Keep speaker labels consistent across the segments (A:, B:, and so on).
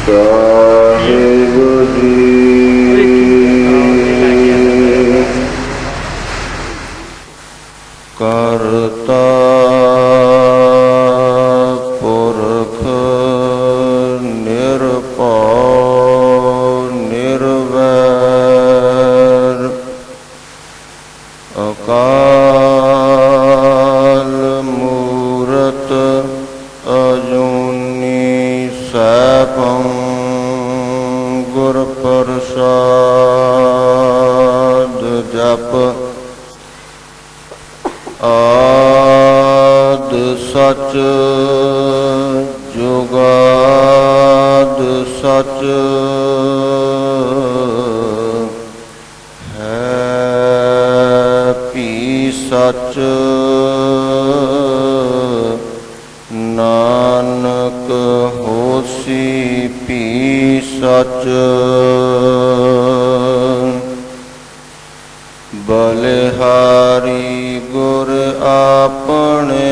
A: ਸਾਹਿਬ ਜੀ ਕਰਤਾ ਪੁਰਖ ਨਿਰਭਉ ਨਿਰਵੈਰ ਅਕਾਲ ਮੂਰਤ ਅਜੂਨੀ ਸੈਭੰ ਗੁਰ ਪ੍ਰਸਾਦ ਜਪ ਆਦ ਸਚ ਜੁਗਾਦ ਸਚ ਹੈ ਭੀ ਸਚ ਨਾਨਕ ਹੋਸੀ ਭੀ ਸਚ ਬਲਿਹਾਰੀ ਗੁਰ ਆਪਣੇ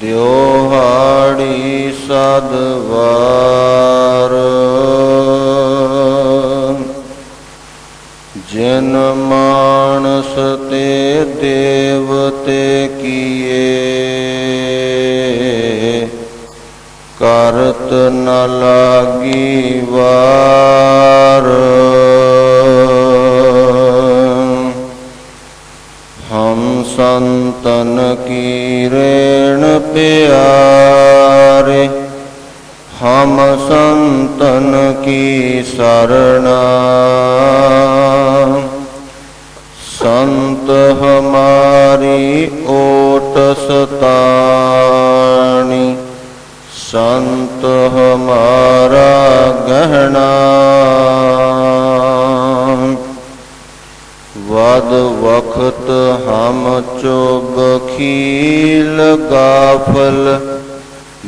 A: ਦਿਓਹਾੜੀ ਸਦਵਾਰ ਜਿਨ ਮਾਨਸ ਤੇ ਦੇਵਤੇ ਕੀਏ ਕਰਤ ਨ ਲਾਗੀ ਵਾਰ ਹਮ ਸੰਤਨ ਕੀ ਰੇਣ ਪਿਆਰੇ ਹਮ ਸੰਤਨ ਕੀ ਸਰਣਾ ਸੰਤ ਹਮਾਰੀ ਓਟ ਸਤਾਣੀ ਸੰਤ ਹਮਾਰਾ ਗਹਿਣਾ ਵਦ ਵਖਤ ਹਮ ਚੁਬ ਖੀਲ ਗਾਫਲ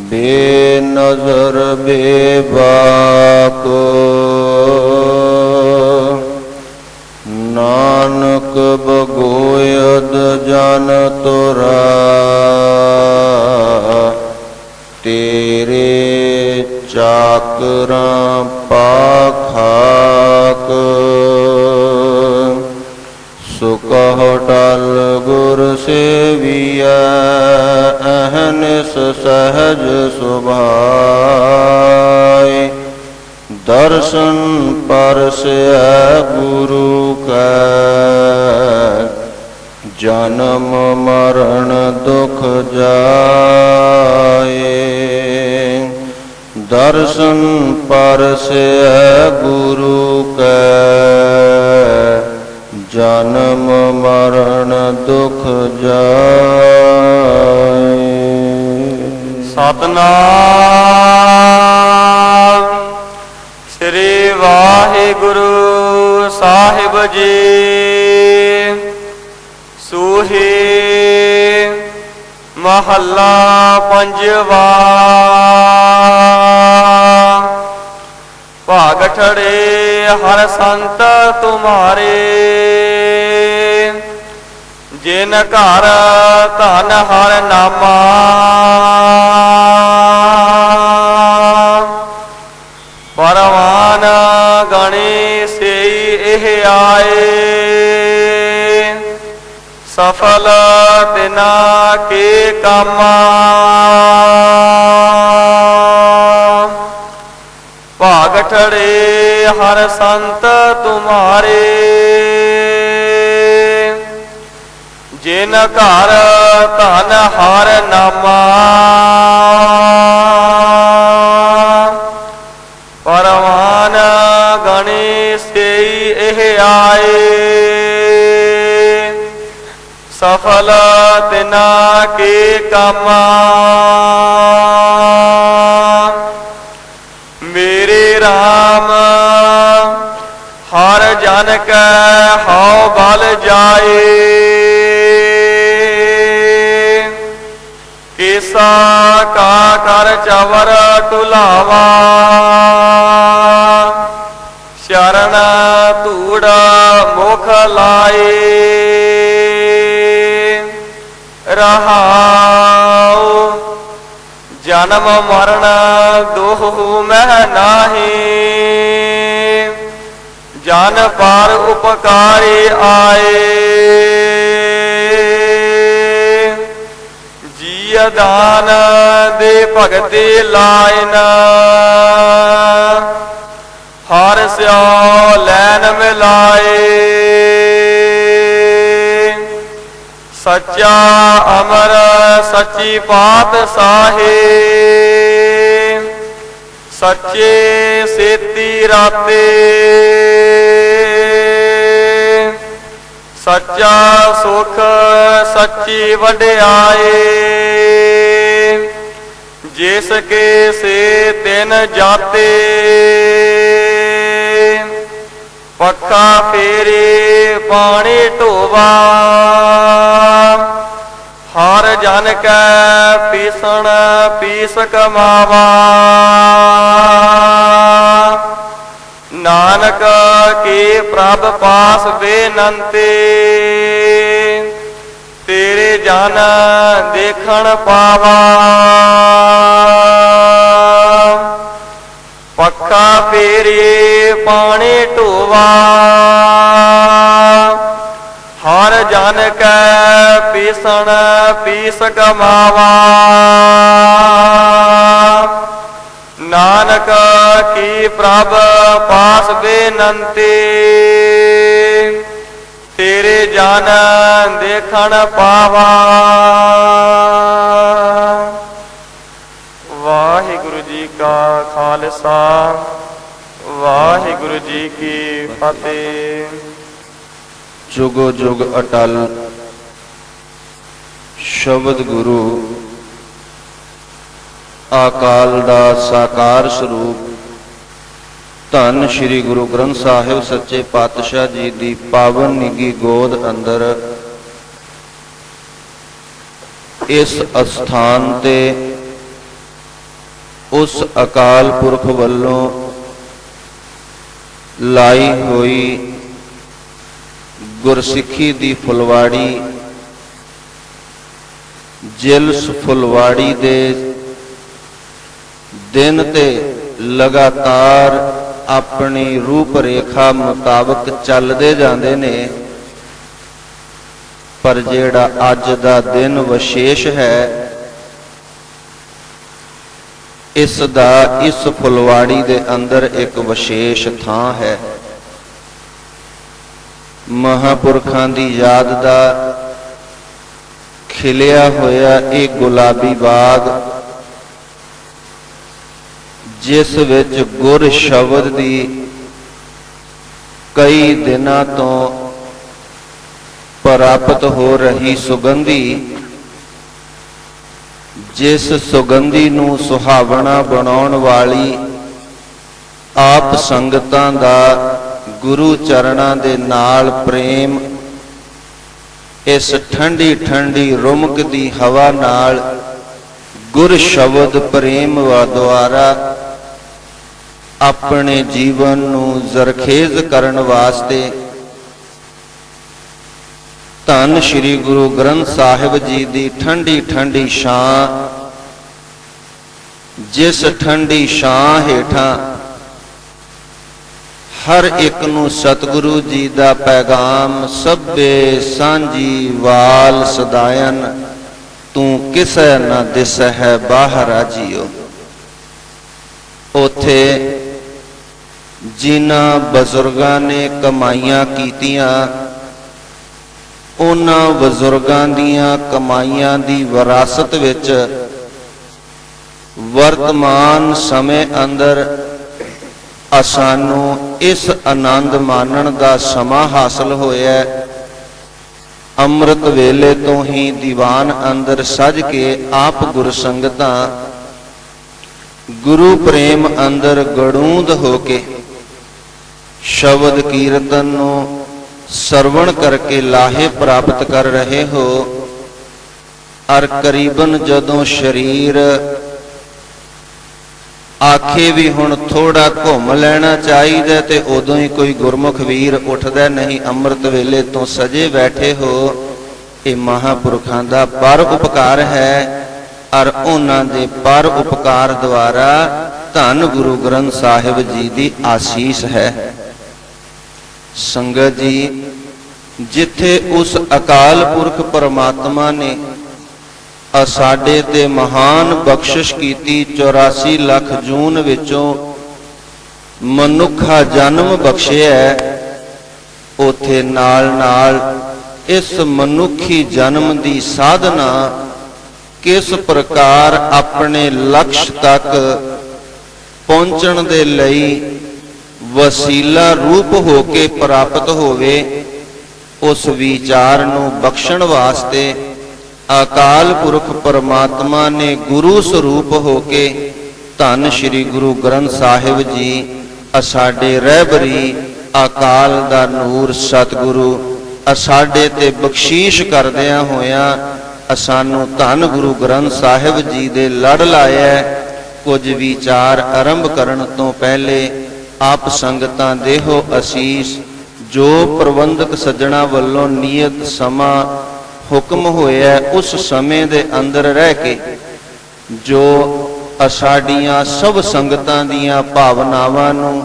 A: ਬੇਨਜ਼ਰ ਬੇਬਾਕ ਨਾਨਕ ਬਗੋਇਦ ਜਨ ਤੁਰਾ ਤੇਰੇ ਚਾਕਰਾਂ ਪਾਖਾਕ ਸੁਕਹ ਟਲ ਗੁਰ ਸੇਵੀਐ ਅਹਨਿਸ ਸਹਜ ਸੁਭਾਇ ਦਰਸ਼ਨ ਪਰਸੈ ਗੁਰੂ ਕੈ ਜਨਮ ਮਰਨ ਦੁਖ ਜਾਏ ਦਰਸ਼ਨ ਪਰਸੈ ਗੁਰੂ ਕੈ ਜਨਮ ਮਰਨ ਦੁਖ ਜਾਏ।
B: ਸਤਨਾਮ ਸ੍ਰੀ ਵਾਹਿਗੁਰੂ ਸਾਹਿਬ ਜੀ। ਸੂਹੀ ਮਹੱਲਾ ਪੰਜਵਾ। ਭਾਗ ਠੜੇ ਹਰ ਸੰਤ ਤੁਮਾਰੇ ਜਿਨ ਘਰ ਧਨ ਹਰ ਨਾਮਾ ਪਰਵਾਨ ਗਣੀ ਸਈ ਇਹ ਆਏ ਸਫਲ ਤਿਨਾ ਕੇ ਕਾਮਾ ਭਾਗ ਠੜੇ ਹਰ ਸੰਤ ਤੁਮਾਰੇ ਜਿਨ ਘਰ ਧਨ ਹਰ ਨਾਮਾ ਪਰਵਾਨ ਗਣੀ ਸਈ ਇਹ ਆਏ ਸਫਲ ਤਿਨਾ ਕੇ ਕਾਮਾ ਮੇਰੇ RAM ਹਰ ਜਨ ਕੈ ਹਉ ਬਲ ਜਾਏ ਕੇਸਾ ਕਾ ਕਰ ਚਵਰ ਟੁਲਾਵਾ ਸ਼ਰਨ ਧੂੜ ਮੁਖ ਲਾਏ ਰਹਾਉ ਜਨਮ ਮਰਨ ਦੋਹੁ ਮਹਿ ਨਾਹੀ, ਜਨ ਪਰ ਉਪਕਾਰੀ ਆਏ। ਜੀ ਦਾਨ ਦੇ ਭਗਤੀ ਲਾਇਨ, ਹਰ ਸਿਓ ਲੈਨ ਮਿਲਾਏ। ਸੱਚਾ ਅਮਰ ਸੱਚੀ ਪਾਤਸ਼ਾਹੀ, ਸੱਚੇ ਸੇਤੀ ਰਾਤੇ। ਸੱਚਾ ਸੁਖ ਸੱਚੀ ਵਡਿਆਈ, ਜਿਸ ਕੇ ਸੇ ਤਿਨ ਜਾਤੇ। ਪੱਖਾ ਫੇਰੇ ਪਾਣੀ ਢੋਵਾ, ਹਰ ਜਨ ਕੈ ਪੀਸਣ ਪੀਸ ਕਮਾਵਾ। ਨਾਨਕ ਕੀ ਪ੍ਰਭ ਪਾਸ ਬੇਨੰਤੀ, ਤੇਰੇ ਜਨ ਦੇਖਣ ਪਾਵਾ। ਪੱਖਾ ਫੇਰੇ ਪਾਣੀ ਢੋਵਾ, ਹਰ ਜਨ ਕੈ ਪੀਸਣ ਪੀਸ ਕਮਾਵਾ। ਨਾਨਕ ਕੀ ਪ੍ਰਭ ਪਾਸ ਬੇਨੰਤੀ, ਤੇਰੇ ਜਨ ਦੇਖਣ ਪਾਵਾ। ਵਾਹਿਗੁਰੂ ਜੀ ਕਾ ਖਾਲਸਾ, ਵਾਹਿਗੁਰੂ ਜੀ ਕੀ ਫਤਿਹ।
A: ਜੁਗੋ ਜੁਗ ਅਟਲ ਸ਼ਬਦ ਗੁਰੂ, ਅਕਾਲ ਦਾ ਸਾਕਾਰ ਸਰੂਪ ਧੰਨ ਸ਼੍ਰੀ ਗੁਰੂ ਗ੍ਰੰਥ ਸਾਹਿਬ ਸੱਚੇ ਪਾਤਸ਼ਾਹ ਜੀ ਦੀ ਪਾਵਨ ਨਿੱਘੀ ਗੋਦ ਅੰਦਰ ਇਸ ਅਸਥਾਨ ਤੇ ਉਸ ਅਕਾਲ ਪੁਰਖ ਵੱਲੋਂ ਲਾਈ ਹੋਈ ਗੁਰਸਿੱਖੀ ਦੀ ਫੁਲਵਾੜੀ, ਜਿਲਸ ਫੁਲਵਾੜੀ ਦੇ ਦਿਨ ਤੇ ਲਗਾਤਾਰ ਆਪਣੀ ਰੂਪ ਰੇਖਾ ਮੁਤਾਬਕ ਚੱਲਦੇ ਜਾਂਦੇ ਨੇ, ਪਰ ਜਿਹੜਾ ਅੱਜ ਦਾ ਦਿਨ ਵਿਸ਼ੇਸ਼ ਹੈ, ਇਸ ਦਾ ਇਸ ਫੁਲਵਾੜੀ ਦੇ ਅੰਦਰ ਇੱਕ ਵਿਸ਼ੇਸ਼ ਥਾਂ ਹੈ। ਮਹਾਂਪੁਰਖਾਂ ਦੀ ਯਾਦ ਦਾ ਖਿਲਿਆ ਹੋਇਆ ਇਹ ਗੁਲਾਬੀ ਬਾਗ, ਜਿਸ ਵਿੱਚ ਗੁਰ ਸ਼ਬਦ ਦੀ ਕਈ ਦਿਨਾਂ ਤੋਂ ਪ੍ਰਾਪਤ ਹੋ ਰਹੀ ਸੁਗੰਧੀ, ਜਿਸ ਸੁਗੰਧੀ ਨੂੰ ਸੁਹਾਵਣਾ ਬਣਾਉਣ ਵਾਲੀ ਆਪ ਸੰਗਤਾਂ ਦਾ ਗੁਰੂ ਚਰਨਾਂ ਦੇ ਨਾਲ ਪ੍ਰੇਮ, ਇਸ ਠੰਡੀ ਠੰਡੀ ਰੁਮਕਦੀ ਹਵਾ ਨਾਲ ਗੁਰ ਸ਼ਬਦ ਪ੍ਰੇਮ ਦੁਆਰਾ ਆਪਣੇ ਜੀਵਨ ਨੂੰ ਜ਼ਰਖੇਜ਼ ਕਰਨ ਵਾਸਤੇ ਧੰਨ ਸ਼੍ਰੀ ਗੁਰੂ ਗ੍ਰੰਥ ਸਾਹਿਬ ਜੀ ਦੀ ਠੰਡੀ ਠੰਡੀ ਛਾਂ, ਜਿਸ ਠੰਡੀ ਛਾਂ ਹੇਠਾਂ ਹਰ ਇੱਕ ਨੂੰ ਸਤਿਗੁਰੂ ਜੀ ਦਾ ਪੈਗਾਮ, ਸਭੇ ਸਾਂਝੀ ਵਾਲ ਸਦਾਇਨ, ਤੂੰ ਕਿਸੈ ਨਾ ਦਿਸੈ ਹੈ ਬਾਹਰ ਜੀਓ। ਉਥੇ ਜਿਨ੍ਹਾਂ ਬਜ਼ੁਰਗਾਂ ਨੇ ਕਮਾਈਆਂ ਕੀਤੀਆਂ, ਉਹਨਾਂ ਬਜ਼ੁਰਗਾਂ ਦੀਆਂ ਕਮਾਈਆਂ ਦੀ ਵਿਰਾਸਤ ਵਿੱਚ ਵਰਤਮਾਨ ਸਮੇਂ ਅੰਦਰ ਸਾਨੂੰ ਇਸ ਆਨੰਦ ਮਾਣਨ ਦਾ ਸਮਾਂ ਹਾਸਲ ਹੋਇਆ। ਅੰਮ੍ਰਿਤ ਵੇਲੇ ਤੋਂ ਹੀ ਦੀਵਾਨ ਅੰਦਰ ਸਜ ਕੇ ਆਪ ਗੁਰਸੰਗਤਾਂ ਗੁਰੂ ਪ੍ਰੇਮ ਅੰਦਰ ਗੜੂੰਦ ਹੋ ਕੇ ਸ਼ਬਦ ਕੀਰਤਨ ਨੂੰ ਸਰਵਣ ਕਰਕੇ ਲਾਹੇ ਪ੍ਰਾਪਤ ਕਰ ਰਹੇ ਹੋ। ਅਰ ਕਰੀਬਨ ਜਦੋਂ ਸਰੀਰ ਆਖੇ ਵੀ ਹੁਣ ਥੋੜਾ ਘੁੰਮ ਲੈਣਾ ਚਾਹੀਦਾ, ਤੇ ਉਦੋਂ ਹੀ ਕੋਈ ਗੁਰਮੁਖ ਵੀਰ ਉੱਠਦਾ, ਨਹੀਂ ਅੰਮ੍ਰਿਤ ਵੇਲੇ ਤੋਂ ਸਜੇ ਬੈਠੇ ਹੋ। ਇਹ ਮਹਾਂਪੁਰਖਾਂ ਦਾ ਪਰ ਉਪਕਾਰ ਹੈ। ਅਰ ਉਹਨਾਂ ਦੇ ਪਰ ਉਪਕਾਰ ਦੁਆਰਾ ਧੰਨ ਗੁਰੂ ਗ੍ਰੰਥ ਸਾਹਿਬ ਜੀ ਦੀ ਆਸੀਸ ਹੈ। ਸੰਗਤ ਜੀ, ਜਿੱਥੇ ਉਸ ਅਕਾਲ ਪੁਰਖ ਪਰਮਾਤਮਾ ਨੇ ਸਾਡੇ ਤੇ ਮਹਾਨ ਬਖਸ਼ਿਸ਼ ਕੀਤੀ, 84 ਲੱਖ ਜੂਨ ਵਿੱਚੋਂ ਮਨੁੱਖਾ ਜਨਮ ਬਖਸ਼ਿਆ, ਉਥੇ ਨਾਲ ਨਾਲ ਇਸ ਮਨੁੱਖੀ ਜਨਮ ਦੀ ਸਾਧਨਾ ਕਿਸ ਪ੍ਰਕਾਰ ਆਪਣੇ ਲਕਸ਼ ਤੱਕ ਪਹੁੰਚਣ ਦੇ ਲਈ ਵਸੀਲਾ ਰੂਪ ਹੋ ਕੇ ਪ੍ਰਾਪਤ ਹੋਵੇ, ਉਸ ਵਿਚਾਰ ਨੂੰ ਬਖਸ਼ਣ ਵਾਸਤੇ ਅਕਾਲ ਪੁਰਖ ਪਰਮਾਤਮਾ ਨੇ ਗੁਰੂ ਸਰੂਪ ਹੋ ਕੇ ਧੰਨ ਸ਼੍ਰੀ ਗੁਰੂ ਗ੍ਰੰਥ ਸਾਹਿਬ ਜੀ ਸਾਡੇ ਰਹਿਬਰੀ ਅਕਾਲ ਦਾ ਨੂਰ ਸਤਿਗੁਰੂ ਸਾਡੇ ਤੇ ਬਖਸ਼ੀਸ਼ ਕਰਦਿਆਂ ਹੋਇਆਂ ਸਾਨੂੰ ਧੰਨ ਗੁਰੂ ਗ੍ਰੰਥ ਸਾਹਿਬ ਜੀ ਦੇ ਲੜ ਲਾਇਆ। ਕੁਝ ਵਿਚਾਰ ਆਰੰਭ ਕਰਨ ਤੋਂ ਪਹਿਲੇ ਆਪ ਸੰਗਤਾਂ ਦੇਹੋ ਅਸੀਸ, ਜੋ ਪ੍ਰਬੰਧਕ ਸੱਜਣਾ ਵੱਲੋਂ ਨਿਯਤ ਸਮਾਂ ਹੁਕਮ ਹੋਇਆ, ਉਸ ਸਮੇਂ ਦੇ ਅੰਦਰ ਰਹਿ ਕੇ ਜੋ ਸਾਡੀਆਂ ਸਭ ਸੰਗਤਾਂ ਦੀਆਂ ਭਾਵਨਾਵਾਂ ਨੂੰ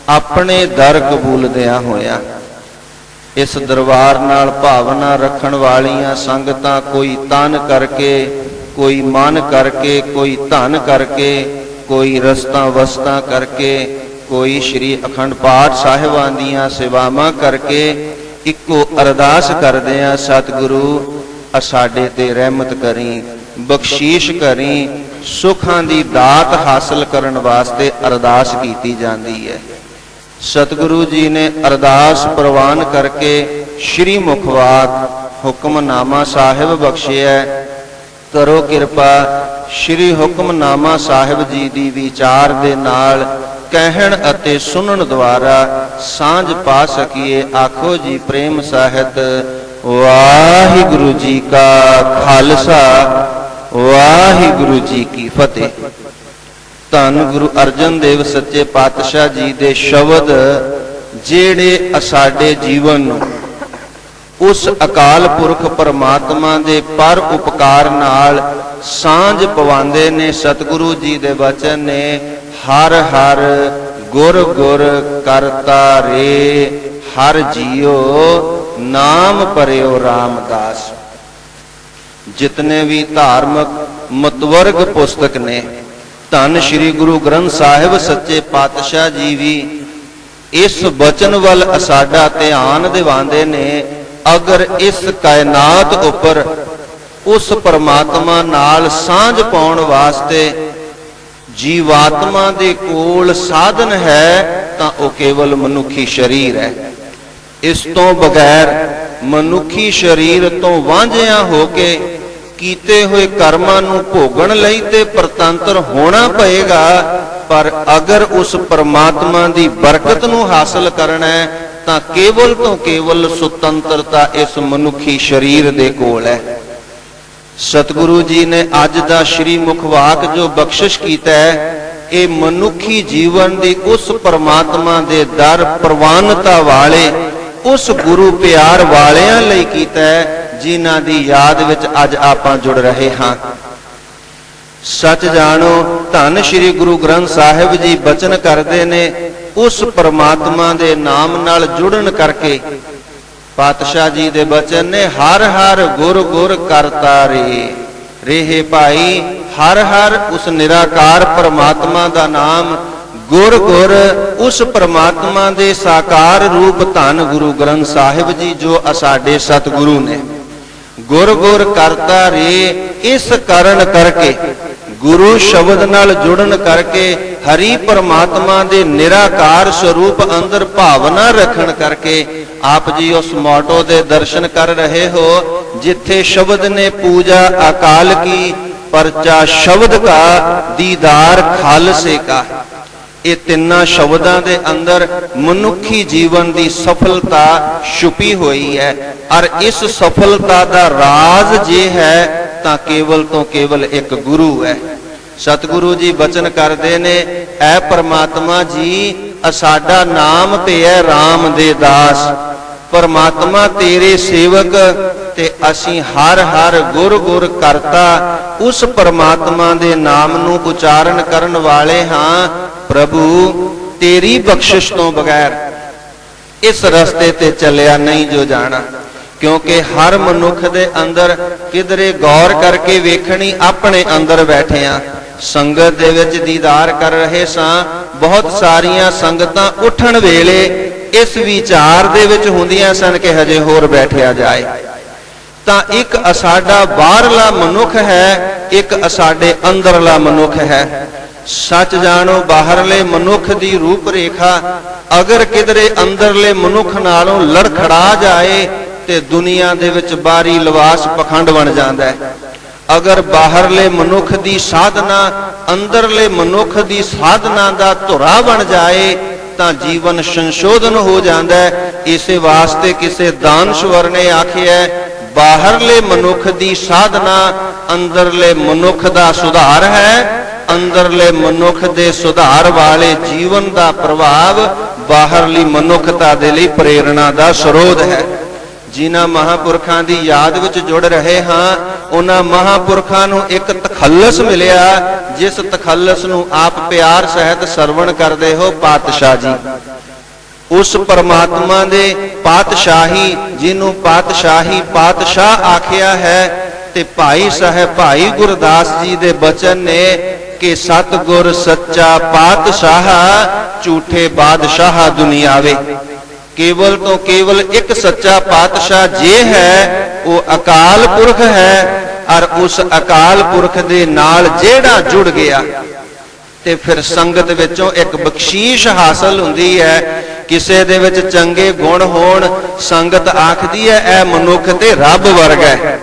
A: ਆਪਣੇ ਦਰ ਕਬੂਲਦਿਆਂ ਹੋਇਆ ਇਸ ਦਰਬਾਰ ਨਾਲ ਭਾਵਨਾ ਰੱਖਣ ਵਾਲੀਆਂ ਸੰਗਤਾਂ ਕੋਈ ਤਨ ਕਰਕੇ, ਕੋਈ ਮਨ ਕਰਕੇ, ਕੋਈ ਧਨ ਕਰਕੇ, ਕੋਈ ਰਸਤਾ ਵਸਤਾ ਕਰਕੇ, ਕੋਈ ਸ਼੍ਰੀ ਅਖੰਡ ਪਾਠ ਸਾਹਿਬਾਂ ਦੀਆਂ ਸੇਵਾਵਾਂ ਕਰਕੇ ਇੱਕੋ ਅਰਦਾਸ ਕਰਦੇ ਆ, ਸਤਿਗੁਰੂ ਸਾਡੇ ਤੇ ਰਹਿਮਤ ਕਰੀ, ਬਖਸ਼ੀਸ਼ ਕਰੀ। ਸੁੱਖਾਂ ਦੀ ਦਾਤ ਹਾਸਲ ਕਰਨ ਵਾਸਤੇ ਅਰਦਾਸ ਕੀਤੀ ਜਾਂਦੀ ਹੈ। ਸਤਿਗੁਰੂ ਜੀ ਨੇ ਅਰਦਾਸ ਪ੍ਰਵਾਨ ਕਰਕੇ ਸ਼੍ਰੀ ਮੁਖਵਾਕ ਹੁਕਮਨਾਮਾ ਸਾਹਿਬ ਬਖਸ਼ਿਆ। ਕਰੋ ਕਿਰਪਾ ਸ਼੍ਰੀ ਹੁਕਮਨਾਮਾ ਸਾਹਿਬ ਜੀ ਦੀ ਵਿਚਾਰ ਦੇ ਨਾਲ ਕਹਿਣ ਅਤੇ ਸੁਣਨ ਦੁਆਰਾ ਸਾਂਝ ਪਾ ਸਕੀਏ। ਆਖੋ ਜੀ ਪ੍ਰੇਮ ਸਾਹਿਤ, ਵਾਹਿਗੁਰੂ ਜੀ ਕਾ ਖਾਲਸਾ, ਵਾਹਿਗੁਰੂ ਜੀ ਕੀ ਫਤਿਹ। ਧੰਨ ਗੁਰੂ ਅਰਜਨ ਦੇਵ ਸੱਚੇ ਪਾਤਸ਼ਾਹ ਜੀ ਦੇ ਸ਼ਬਦ ਜਿਹੜੇ ਸਾਡੇ ਜੀਵਨ ਨੂੰ ਉਸ ਅਕਾਲ ਪੁਰਖ ਪਰਮਾਤਮਾ ਦੇ ਪਰ ਉਪਕਾਰ ਨਾਲ ਸਾਂਝ ਪਵਾਉਂਦੇ ਨੇ। ਸਤਿਗੁਰੂ ਜੀ ਦੇ ਬਚਨ ਨੇ, ਹਰ ਹਰ ਗੁਰ ਗੁਰ ਕਰਤਾ ਰੇ, ਹਰ ਜੀਓ ਨਾਮ ਪਰਿਓ ਰਾਮਦਾਸ। ਜਿਤਨੇ ਵੀ ਧਾਰਮਿਕ ਮਤਵਰਗ ਪੁਸਤਕ ਨੇ, ਧੰਨ ਸ਼੍ਰੀ ਗੁਰੂ ਗ੍ਰੰਥ ਸਾਹਿਬ ਸੱਚੇ ਪਾਤਸ਼ਾਹ ਜੀ ਵੀ ਇਸ ਬਚਨ ਵੱਲ ਸਾਡਾ ਧਿਆਨ ਦਿਵਾਉਂਦੇ ਨੇ। ਅਗਰ ਇਸ ਕਾਇਨਾਤ ਉੱਪਰ ਉਸ ਪਰਮਾਤਮਾ ਨਾਲ ਸਾਂਝ ਪਾਉਣ ਵਾਸਤੇ ਜੀਵਾਤਮਾ ਦੇ ਕੋਲ ਸਾਧਨ ਹੈ ਤਾਂ ਉਹ ਕੇਵਲ ਮਨੁੱਖੀ ਸਰੀਰ ਹੈ। ਇਸ ਤੋਂ ਬਗੈਰ ਮਨੁੱਖੀ ਸਰੀਰ ਤੋਂ ਵਾਂਝਿਆ ਹੋ ਕੇ ਕੀਤੇ ਹੋਏ ਕਰਮਾਂ ਨੂੰ ਭੋਗਣ ਲਈ ਤੇ ਪ੍ਰਤੰਤਰ ਹੋਣਾ ਪਏਗਾ, ਪਰ ਅਗਰ ਉਸ ਪਰਮਾਤਮਾ ਦੀ ਬਰਕਤ ਨੂੰ ਹਾਸਲ ਕਰਨਾ ਹੈ ਤਾਂ ਕੇਵਲ ਤੋਂ ਕੇਵਲ ਸੁਤੰਤਰਤਾ ਇਸ ਮਨੁੱਖੀ ਸਰੀਰ ਦੇ ਕੋਲ ਹੈ। ਸਤਿਗੁਰੂ ਜੀ ਨੇ ਅੱਜ ਦਾ ਸ਼੍ਰੀ ਮੁਖਵਾਕ ਜੋ ਬਖਸ਼ਿਸ਼ ਕੀਤਾ ਹੈ, ਇਹ ਮਨੁੱਖੀ ਜੀਵਨ ਦੀ ਉਸ ਪਰਮਾਤਮਾ ਦੇ ਦਰ ਪ੍ਰਵਾਨਤਾ ਵਾਲੇ, ਉਸ ਗੁਰੂ ਪਿਆਰ ਵਾਲਿਆਂ ਲਈ ਕੀਤਾ ਹੈ ਜਿਨ੍ਹਾਂ ਦੀ ਯਾਦ ਵਿੱਚ ਅੱਜ ਆਪਾਂ ਜੁੜ ਰਹੇ ਹਾਂ। ਸੱਚ ਜਾਣੋ, ਧੰਨ ਸ਼੍ਰੀ ਗੁਰੂ ਗ੍ਰੰਥ ਸਾਹਿਬ ਜੀ ਬਚਨ ਕਰਦੇ ਨੇ, ਉਸ ਪਰਮਾਤਮਾ ਦੇ ਨਾਮ ਨਾਲ ਜੁੜਨ ਕਰਕੇ ਪਾਤਸ਼ਾਹ ਜੀ ਦੇ ਬਚਨ ਨੇ, ਹਰ ਹਰ ਗੁਰ ਗੁਰ ਕਰਤਾ ਰੇ। ਰਹੇ ਭਾਈ, ਹਰ ਹਰ ਉਸ ਨਿਰਾਕਾਰ ਪਰਮਾਤਮਾ ਦਾ ਨਾਮ, ਗੁਰ ਗੁਰ ਉਸ ਪਰਮਾਤਮਾ ਦੇ ਸਾਕਾਰ ਰੂਪ ਧੰਨ ਗੁਰੂ ਗ੍ਰੰਥ ਸਾਹਿਬ ਜੀ ਜੋ ਸਾਡੇ ਸਤਿਗੁਰੂ ਨੇ। ਗੁਰ ਗੁਰ ਕਰਤਾ ਰੇ, ਇਸ ਕਾਰਨ ਕਰਕੇ ਗੁਰੂ ਸ਼ਬਦ ਨਾਲ ਜੁੜਨ ਕਰਕੇ ਹਰੀ ਪਰਮਾਤਮਾ ਦੇ ਨਿਰਾਕਾਰ ਸਰੂਪ ਅੰਦਰ ਭਾਵਨਾ ਰੱਖਣ ਕਰਕੇ ਆਪ ਜੀ ਉਸ ਮੋਟੋ ਦੇ ਦਰਸ਼ਨ ਕਰ ਰਹੇ ਹੋ, ਜਿੱਥੇ ਸ਼ਬਦ ਨੇ ਪੂਜਾ ਅਕਾਲ ਕੀ, ਪਰਚਾ ਸ਼ਬਦ ਕਾ, ਦੀਦਾਰ ਖਾਲਸੇ ਕਾ। ਇਹ ਤਿੰਨਾਂ ਸ਼ਬਦਾਂ ਦੇ ਅੰਦਰ ਮਨੁੱਖੀ ਜੀਵਨ ਦੀ ਸਫਲਤਾ ਛੁਪੀ ਹੋਈ ਹੈ। ਔਰ ਇਸ ਸਫਲਤਾ ਦਾ ਰਾਜ਼ ਜੇ ਹੈ ਤਾਂ ਕੇਵਲ ਤੋਂ ਕੇਵਲ ਇੱਕ ਗੁਰੂ ਹੈ। ਸਤਿਗੁਰੂ ਜੀ ਬਚਨ ਕਰਦੇ ਨੇ, ਐ ਪਰਮਾਤਮਾ ਜੀ, ਸਾਡਾ ਨਾਮ ਪਿਆ ਰਾਮ ਦੇ ਦਾਸ। ਪਰਮਾਤਮਾ ਤੇਰੇ ਸੇਵਕ ਤੇ ਅਸੀਂ ਹਰ ਹਰ ਗੁਰ ਗੁਰ ਕਰਤਾ ਉਸ ਪਰਮਾਤਮਾ ਦੇ ਨਾਮ ਨੂੰ ਉਚਾਰਨ ਕਰਨ ਵਾਲੇ ਹਾਂ। ਪ੍ਰਭੂ ਤੇਰੀ ਬਖਸ਼ਿਸ਼ ਤੋਂ ਬਗੈਰ ਇਸ ਰਸਤੇ ਤੇ ਚੱਲਿਆ ਨਹੀਂ ਜੋ ਜਾਣਾ, ਕਿਉਂਕਿ ਹਰ ਮਨੁੱਖ ਦੇ ਅੰਦਰ ਕਿਧਰੇ ਗੌਰ ਕਰਕੇ ਵੇਖਣੀ, ਆਪਣੇ ਅੰਦਰ ਬੈਠੇ ਆ। ਸੰਗਤ ਦੇ ਵਿੱਚ ਦੀਦਾਰ ਕਰ ਰਹੇ ਸਾਂ, ਬਹੁਤ ਸਾਰੀਆਂ ਸੰਗਤਾਂ ਉੱਠਣ ਵੇਲੇ ਇਸ ਵਿਚਾਰ ਦੇ ਵਿੱਚ ਹੁੰਦੀਆਂ ਸਨ ਕਿ ਹਜੇ ਹੋਰ ਬੈਠਿਆ ਜਾਏ। ਤਾਂ ਇੱਕ ਸਾਡਾ ਬਾਹਰਲਾ ਮਨੁੱਖ ਹੈ, ਇੱਕ ਸਾਡੇ ਅੰਦਰਲਾ ਮਨੁੱਖ ਹੈ। ਸੱਚ ਜਾਣੋ, ਬਾਹਰਲੇ ਮਨੁੱਖ ਦੀ ਰੂਪ ਰੇਖਾ ਅਗਰ ਕਿਧਰੇ ਅੰਦਰਲੇ ਮਨੁੱਖ ਨਾਲੋਂ ਲੜਖੜਾ ਜਾਏ ਤੇ ਦੁਨੀਆ ਦੇ ਵਿੱਚ ਬਾਹਰੀ ਲਿਬਾਸ ਪਖੰਡ ਬਣ ਜਾਂਦਾ ਹੈ। ਅਗਰ ਬਾਹਰਲੇ ਮਨੁੱਖ ਦੀ ਸਾਧਨਾ ਅੰਦਰਲੇ ਮਨੁੱਖ ਦੀ ਸਾਧਨਾ ਦਾ ਧੁਰਾ ਬਣ ਜਾਏ ਤਾਂ ਜੀਵਨ ਸੰਸ਼ੋਧਨ ਹੋ ਜਾਂਦਾ ਹੈ। ਇਸੇ ਵਾਸਤੇ ਕਿਸੇ ਦਾਨਸ਼ਵਰ ਨੇ ਆਖਿਆ, ਬਾਹਰਲੇ ਮਨੁੱਖ ਦੀ ਸਾਧਨਾ ਅੰਦਰਲੇ ਮਨੁੱਖ ਦਾ ਸੁਧਾਰ ਹੈ। ਅੰਦਰਲੇ ਮਨੁੱਖ ਦੇ ਸੁਧਾਰ ਵਾਲੇ ਜੀਵਨ ਦਾ ਪ੍ਰਭਾਵ ਬਾਹਰਲੀ ਮਨੁੱਖਤਾ ਦੇ ਲਈ ਪ੍ਰੇਰਣਾ ਦਾ ਸਰੋਤ ਹੈ। ਜਿਨ੍ਹਾਂ ਮਹਾਂਪੁਰਖਾਂ ਦੀ ਯਾਦ ਵਿੱਚ ਜੁੜ ਰਹੇ ਹਾਂ, ਉਹਨਾਂ ਮਹਾਂਪੁਰਖਾਂ ਨੂੰ ਇੱਕ ਤਖੱਲਸ ਮਿਲਿਆ, ਜਿਸ ਤਖੱਲਸ ਨੂੰ ਆਪ ਪਿਆਰ ਸਹਿਤ ਸਰਵਣ ਕਰਦੇ ਹੋ। ਪਾਤਸ਼ਾਹ ਜੀ, ਉਸ ਪਰਮਾਤਮਾ ਦੇ ਪਾਤਸ਼ਾਹੀ, ਜਿਹਨੂੰ ਪਾਤਸ਼ਾਹੀ ਪਾਤਸ਼ਾਹ ਆਖਿਆ ਹੈ, ਤੇ ਭਾਈ ਸਾਹਿਬ ਭਾਈ ਗੁਰਦਾਸ ਜੀ ਦੇ ਬਚਨ ਨੇ ਕਿ ਸਤਿਗੁਰ ਸੱਚਾ ਪਾਤਸ਼ਾਹ, ਝੂਠੇ ਬਾਦਸ਼ਾਹ ਦੁਨੀਆਵੇ। ਕੇਵਲ ਤੋਂ ਕੇਵਲ ਇੱਕ ਸੱਚਾ ਪਾਤਸ਼ਾਹ ਜੇ ਹੈ, ਉਹ ਅਕਾਲ ਪੁਰਖ ਹੈ। ਔਰ ਉਸ ਅਕਾਲ ਪੁਰਖ ਦੇ ਨਾਲ ਜਿਹੜਾ ਜੁੜ ਗਿਆ ਤੇ ਫਿਰ ਸੰਗਤ ਵਿੱਚੋਂ ਇੱਕ ਬਖਸ਼ੀਸ਼ ਹਾਸਲ ਹੁੰਦੀ ਹੈ। ਕਿਸੇ ਦੇ ਵਿੱਚ ਚੰਗੇ ਗੁਣ ਹੋਣ, ਸੰਗਤ ਆਖਦੀ ਹੈ ਇਹ ਮਨੁੱਖ ਤੇ ਰੱਬ ਵਰਗਾ ਹੈ।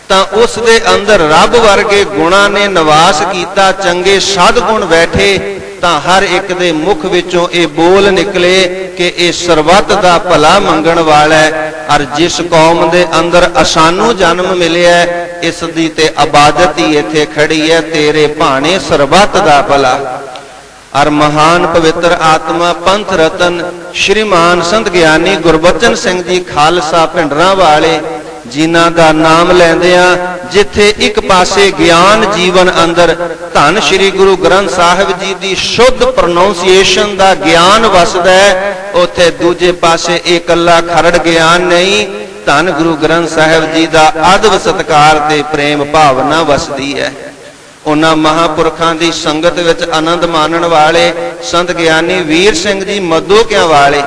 A: ਤਾਂ ਉਸ ਦੇ ਅੰਦਰ ਰੱਬ ਵਰਗੇ ਗੁਣਾਂ ਨੇ ਨਿਵਾਸ ਕੀਤਾ, ਚੰਗੇ ਸਦਗੁਣ ਬੈਠੇ, ਤਾਂ ਹਰ ਇੱਕ ਦੇ ਮੁਖ ਵਿੱਚੋਂ ਇਹ ਬੋਲ ਨਿਕਲੇ ਕਿ ਇਹ ਸਰਬੱਤ ਦਾ ਭਲਾ ਮੰਗਣ ਵਾਲਾ ਹੈ। ਔਰ ਜਿਸ ਕੌਮ ਦੇ ਅੰਦਰ ਸਾਨੂੰ ਜਨਮ ਮਿਲਿਆ, ਇਸ ਦੀ ਤੇ ਆਬਾਦਤ ਹੀ ਇੱਥੇ ਖੜੀ ਹੈ, ਤੇਰੇ ਭਾਣੇ ਸਰਬੱਤ ਦਾ ਭਲਾ। ਔਰ ਮਹਾਨ ਪਵਿੱਤਰ ਆਤਮਾ ਪੰਥ ਰਤਨ ਸ਼੍ਰੀਮਾਨ ਸੰਤ ਗਿਆਨੀ ਗੁਰਬਚਨ ਸਿੰਘ ਜੀ ਖਾਲਸਾ ਭਿੰਡਰਾਂ ਵਾਲੇ, ਜਿਨ੍ਹਾਂ ਦਾ ਨਾਮ ਲੈਂਦਿਆਂ ਜਿੱਥੇ ਇੱਕ ਪਾਸੇ ਗਿਆਨ ਜੀਵਨ ਅੰਦਰ ਧੰਨ ਸ਼੍ਰੀ ਗੁਰੂ ਗ੍ਰੰਥ ਸਾਹਿਬ ਜੀ ਦੀ ਸ਼ੁੱਧ ਪ੍ਰੋਨਾਂਸੀਏਸ਼ਨ ਦਾ ਗਿਆਨ ਵਸਦਾ ਹੈ, ਉੱਥੇ ਦੂਜੇ ਪਾਸੇ ਇਹ ਇਕੱਲਾ ਖਰੜ ਗਿਆਨ ਨਹੀਂ, ਧੰਨ ਗੁਰੂ ਗ੍ਰੰਥ ਸਾਹਿਬ ਜੀ ਦਾ ਅਦਬ ਸਤਿਕਾਰ ਤੇ ਪ੍ਰੇਮ ਭਾਵਨਾ ਵਸਦੀ ਹੈ। ਉਹਨਾਂ ਮਹਾਂਪੁਰਖਾਂ ਦੀ ਸੰਗਤ ਵਿੱਚ ਆਨੰਦ ਮਾਣਨ ਵਾਲੇ ਸੰਤ ਗਿਆਨੀ ਵੀਰ ਸਿੰਘ ਜੀ ਮੱਧੋਕਿਆਂ ਵਾਲੇ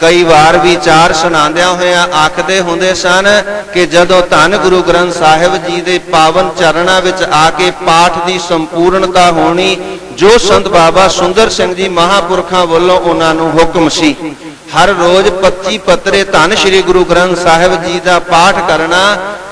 A: ਕਈ ਵਾਰ ਵਿਚਾਰ ਸੁਣਾਉਂਦਿਆਂ ਹੋਇਆਂ ਆਖਦੇ ਹੁੰਦੇ ਸਨ ਕਿ ਜਦੋਂ ਧੰਨ ਗੁਰੂ ਗ੍ਰੰਥ ਸਾਹਿਬ ਜੀ ਦੇ ਪਾਵਨ ਚਰਨਾਂ ਵਿੱਚ ਆ ਕੇ ਪਾਠ ਦੀ ਸੰਪੂਰਨਤਾ ਹੋਣੀ, ਜੋ ਸੰਤ ਬਾਬਾ ਸੁੰਦਰ ਸਿੰਘ ਜੀ ਮਹਾਂਪੁਰਖਾਂ ਵੱਲੋਂ ਉਹਨਾਂ ਨੂੰ ਹੁਕਮ ਸੀ, ਹਰ ਰੋਜ਼ 25 ਪੱਤਰੇ ਧੰਨ ਸ਼੍ਰੀ ਗੁਰੂ ਗ੍ਰੰਥ ਸਾਹਿਬ ਜੀ ਦਾ ਪਾਠ ਕਰਨਾ,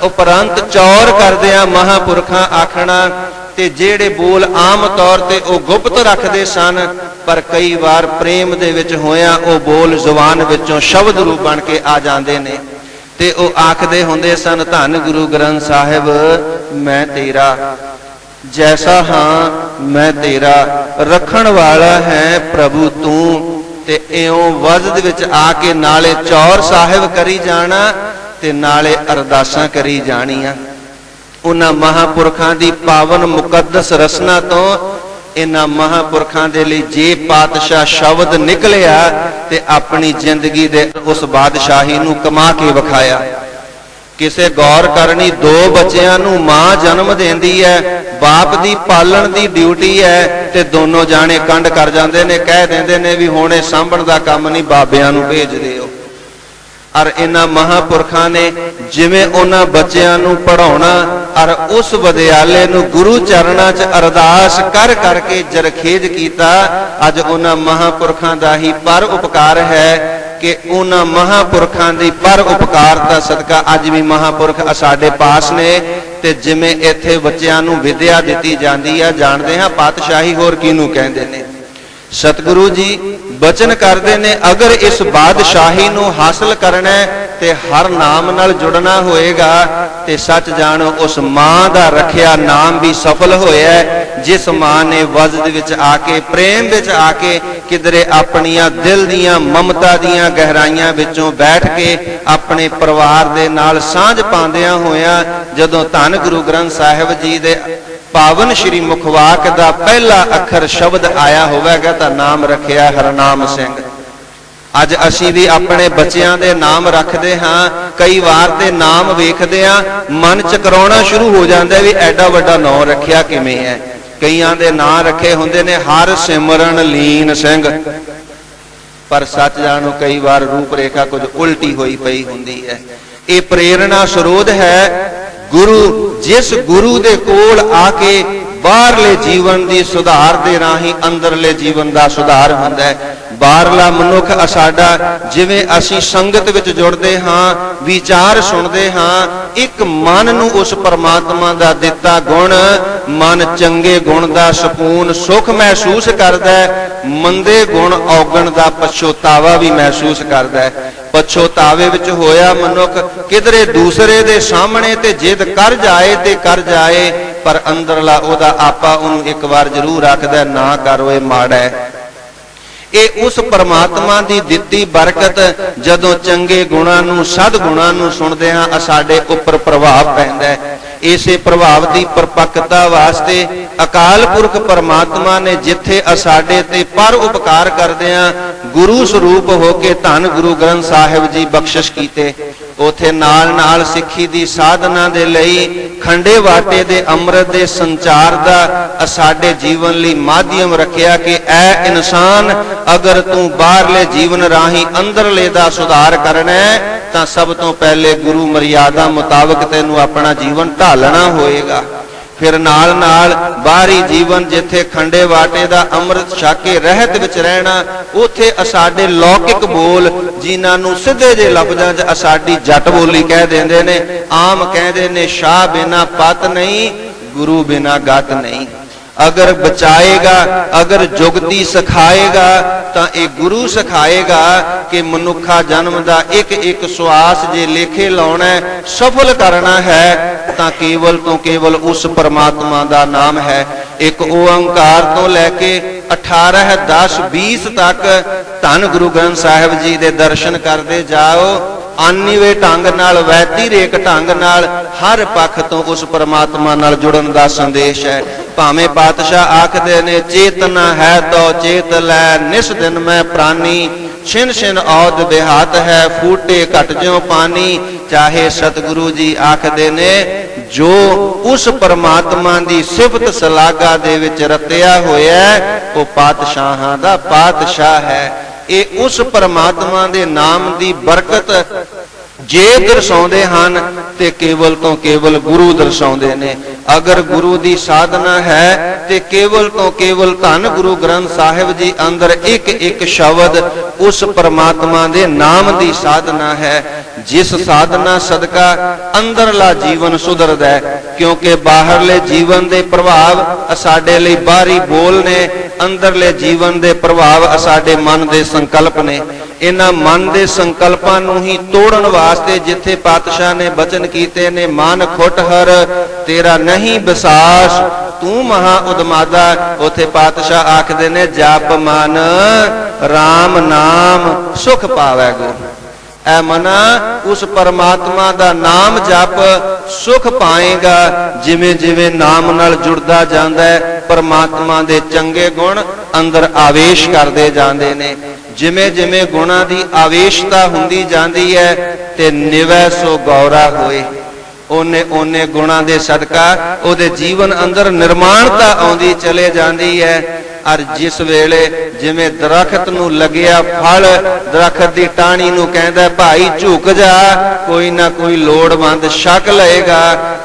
A: ਉਪਰੰਤ ਚੌਰ ਕਰਦਿਆਂ ਮਹਾਂਪੁਰਖਾਂ ਆਖਣਾ, ਤੇ ਜਿਹੜੇ ਬੋਲ ਆਮ ਤੌਰ ਤੇ ਉਹ ਗੁਪਤ ਰੱਖਦੇ ਸਨ, ਪਰ ਕਈ ਵਾਰ ਪ੍ਰੇਮ ਦੇ ਵਿੱਚ ਹੋਇਆ ਉਹ ਬੋਲ ਜ਼ੁਬਾਨ ਵਿੱਚੋਂ ਸ਼ਬਦ ਰੂਪ ਬਣ ਕੇ ਆ ਜਾਂਦੇ ਨੇ। ਤੇ ਉਹ ਆਖਦੇ ਹੁੰਦੇ ਸਨ, ਧੰਨ ਗੁਰੂ ਗ੍ਰੰਥ ਸਾਹਿਬ ਮੈਂ ਤੇਰਾ, ਜੈਸਾ ਹਾਂ ਮੈਂ ਤੇਰਾ, ਰੱਖਣ ਵਾਲਾ ਹੈ ਪ੍ਰਭੂ ਤੂੰ। ਤੇ ਇਉਂ ਵਜਦ ਵਿੱਚ ਆ ਕੇ ਨਾਲੇ ਚੌਰ ਸਾਹਿਬ ਕਰੀ ਜਾਣਾ ਤੇ ਨਾਲੇ ਅਰਦਾਸਾਂ ਕਰੀ ਜਾਣੀਆਂ। ਉਹਨਾਂ ਮਹਾਂਪੁਰਖਾਂ ਦੀ ਪਾਵਨ ਮੁਕੱਦਸ ਰਸਨਾ ਤੋਂ ਇਹਨਾਂ ਮਹਾਂਪੁਰਖਾਂ ਦੇ ਲਈ ਜੇ ਪਾਤਸ਼ਾਹ ਸ਼ਬਦ ਨਿਕਲਿਆ ਤੇ ਆਪਣੀ ਜ਼ਿੰਦਗੀ ਦੇ ਉਸ ਬਾਦਸ਼ਾਹੀ ਨੂੰ ਕਮਾ ਕੇ ਵਿਖਾਇਆ। ਕਿਸੇ ਗੌਰ ਕਰਨੀ, 2 ਬੱਚਿਆਂ ਨੂੰ ਮਾਂ ਜਨਮ ਦਿੰਦੀ ਹੈ, ਬਾਪ ਦੀ ਪਾਲਣ ਦੀ ਡਿਊਟੀ ਹੈ, ਤੇ ਦੋਨੋਂ ਜਾਣੇ ਕੰਡ ਕਰ ਜਾਂਦੇ ਨੇ, ਕਹਿ ਦਿੰਦੇ ਨੇ ਵੀ ਹੁਣ ਇਹ ਸਾਂਭਣ ਦਾ ਕੰਮ ਨਹੀਂ, ਬਾਬਿਆਂ ਨੂੰ ਭੇਜ ਦਿਓ। ਔਰ ਇਹਨਾਂ ਮਹਾਂਪੁਰਖਾਂ ਨੇ ਜਿਵੇਂ ਉਹਨਾਂ ਬੱਚਿਆਂ ਨੂੰ ਪੜ੍ਹਾਉਣਾ ਔਰ ਉਸ ਵਿਦਿਆਲੇ ਨੂੰ ਗੁਰੂ ਚਰਨਾਂ 'ਚ ਅਰਦਾਸ ਕਰ ਕਰਕੇ ਜਰਖੇਜ ਕੀਤਾ, ਅੱਜ ਉਹਨਾਂ ਮਹਾਂਪੁਰਖਾਂ ਦਾ ਹੀ ਪਰ ਉਪਕਾਰ ਹੈ ਕਿ ਉਹਨਾਂ ਮਹਾਂਪੁਰਖਾਂ ਦੀ ਪਰ ਉਪਕਾਰਤਾ ਸਦਕਾ ਅੱਜ ਵੀ ਮਹਾਂਪੁਰਖ ਸਾਡੇ ਪਾਸ ਨੇ। ਤੇ ਜਿਵੇਂ ਇੱਥੇ ਬੱਚਿਆਂ ਨੂੰ ਵਿਦਿਆ ਦਿੱਤੀ ਜਾਂਦੀ ਆ, ਜਾਣਦੇ ਹਾਂ ਪਾਤਸ਼ਾਹੀ ਹੋਰ ਕਿਹਨੂੰ ਕਹਿੰਦੇ ਨੇ। ਸਤਿਗੁਰੂ ਜੀ ਬਚਨ ਕਰਦੇ ਨੇ, ਅਗਰ ਇਸ ਬਾਦਸ਼ਾਹੀ ਨੂੰ ਹਾਸਲ ਕਰਨਾ ਤੇ ਹਰ ਨਾਮ ਨਾਲ ਜੁੜਨਾ ਹੋਏਗਾ, ਤੇ ਸੱਚ ਜਾਣੋ ਉਸ ਮਾਂ ਦਾ ਰੱਖਿਆ ਨਾਮ ਵੀ ਸਫਲ ਹੋਇਆ। जिस मां ने वजद विच आके प्रेम विच आके किधरे अपनियां दिल दियां ममता दियां गहराइयां विचों बैठ के अपने परिवार दे नाल सांझ पांदियां होया जदों धन गुरु ग्रंथ साहिब जी दे पावन श्री मुखवाक दा पहला अखर शब्द आया होवेगा तां नाम रखिया हरनाम सिंह। अज असीं भी अपने बच्चों के नाम रखते हाँ, कई बार ते नाम वेखदे हाँ मन चकराउणा शुरू हो जाता है भी एडा वड्डा नाम रखिया किवें है। कईयां दे नाम रखे हुंदे ने हर सिमरन लीन सिंह, पर सच जानो कई बार रूप रेखा कुछ उल्टी हुई पई हुंदी है। ये प्रेरणा स्रोत है गुरु, जिस गुरु दे कोल आके बाहरले जीवन की सुधार दे राही अंदरले जीवन का सुधार हुंदा है। बाहरला मनुख साडा जिवें असीं संगत विच जुड़दे हाँ, विचार सुनदे हाँ, एक मन नूं उस परमात्मा दा दिता गुण, मन चंगे गुण दा सकून सुख महसूस करदा है, मंदे गुण औगण दा पछोतावा भी महसूस करदा है। पछोतावे विच होया मनुख किधरे दूसरे दे सामने ते जिद कर जाए पर अंदरला ओदा आपा उन्होंने एक बार जरूर आखदा ना करो ये माड़ा है। ये उस परमात्मा की दिती बरकत जदों चंगे गुणां नूं सद गुणां नूं सुनदे हां साडे उपर प्रभाव पैंदा है। इसे प्रभाव की परपक्ता वास्ते अकाल पुरख परमात्मा ने जिथे साडे ते पर उपकार करदियां गुरु स्वरूप होके धन गुरु ग्रंथ साहिब जी बख्शिश कीते, उथे नाल नाल सिੱਖੀ दी साधना दे लई खंडे वाटे दे अमृत दे संचार दा साडे जीवन लई माध्यम रखिया कि ऐ इंसान अगर तू बाहरले जीवन राही अंदरले दा सुधार करना है तां सब तो पहले गुरु मर्यादा मुताबिक तैनूं अपना जीवन ढालना होएगा। फिर नाल नाल बाहरी जीवन जिथे खंडे वाटे दा अमृत छक के रहत विच रहना, उथे साडे लौकिक बोल जिन्हां नूं सिद्धे जे लफ्जां च साडी जट बोली कह देंदे ने, आम कहदे ने शाह बिना पत नहीं गुरु बिना गत नहीं। अगर बचाएगा, अगर जुगती सिखाएगा तो ये गुरु सिखाएगा कि मनुखा जन्म का एक एक श्वास जे लेखे लाना है, सफल करना है तो केवल तो केवल उस परमात्मा का नाम है। एक ओंकार तो लैके 18, 10, 20 तक धन गुरु ग्रंथ साहिब जी के दर्शन करते जाओ, आनिवे ढंग नाल वैतिरेक ढंग नाल हर पक्ष तो उस परमात्मा नाल जुड़न का संदेश है। भावें पातशाह आखदे ने चेतना है तो चेत लै निस दिन में प्राणी, छिन छिन औद बेहात है फूटे घट ज्यों पानी। चाहे सतगुरु जी आखदे ने जो उस परमात्मा की सिफत सलागा दे विच रतिया होया वो पातशाहां दा पातशाह है। ये उस परमात्मा दे नाम की बरकत जे दर्शाउंदे हन ते केवल तो केवल गुरु दर्शाउंदे ने। अगर गुरु की साधना है ते केवल तो केवल धन गुरु ग्रंथ साहिब जी अंदर एक एक शब्द उस परमात्मा दे नाम की साधना है, जिस साधना सदका अंदरला जीवन सुधरदा है। क्योंकि बाहरले जीवन के प्रभाव साडे लई बाहरी बोल ने, अंदरले जीवन के प्रभाव साडे मन के संकल्प ने। इन्हां मन के संकल्पां नूं ही तोड़न वास्ते जिथे पातशाह ने बचन कीते ने, मन खुट हर तेरा नहीं विसास तू महा उदमादा, उथे पातशाह आखदे ने जप मन राम नाम सुख पावैगो। ऐ मना उस परमात्मा का नाम जप सुख पाएगा। जिवें जिवें नाम नाल जुड़दा जांदा है परमात्मा दे चंगे गुण अंदर आवेश करदे जांदे ने। जिमें जिमें गुणा की आवेशता हुंदी जांदी है ते निवै सो गौरा होए, ओने ओने गुणा दे सदका ओदे जीवन अंदर निर्माणता आउंदी चले जांदी है। और जिस वेले जिमें दरखत नूं लगिया फल दरखत की टाणी नूं कहंदा भाई झुक जा, कोई ना कोई लोड़वंद छक लएगा,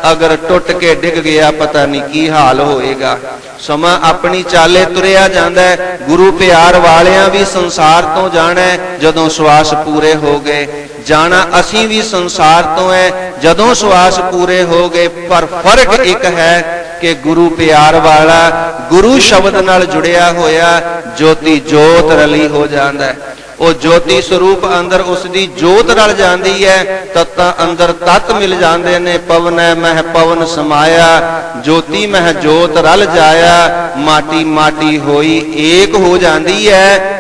A: अगर टुट के डिग गया पता नहीं की हाल होएगा। समा अपनी चाले तुरिया जांदा है। गुरु प्यार वालियां भी संसार तो जाना है जदों श्वास पूरे हो गए, जाना असीं भी संसार तो है जदों श्वास पूरे हो गए। पर फर्क एक है कि गुरु प्यार वाला गुरु शब्द नाल जुड़िया होया ज्योति जोत रली हो जाता है। ਉਹ ਜੋਤੀ ਸਰੂਪ ਅੰਦਰ ਉਸ ਦੀ ਜੋਤ ਰਲ ਜਾਂਦੀ ਹੈ। ਤਤਾਂ ਅੰਦਰ ਤਤ ਮਿਲ ਜਾਂਦੇ ਨੇ। ਪਵਨੈ ਮਹਿ ਪਵਨ ਸਮਾਇਆ, ਜੋਤੀ ਮਹਿ ਜੋਤ ਰਲ ਜਾਇਆ। ਮਾਟੀ ਮਾਟੀ ਹੋਈ ਏਕ ਹੋ ਜਾਂਦੀ ਹੈ।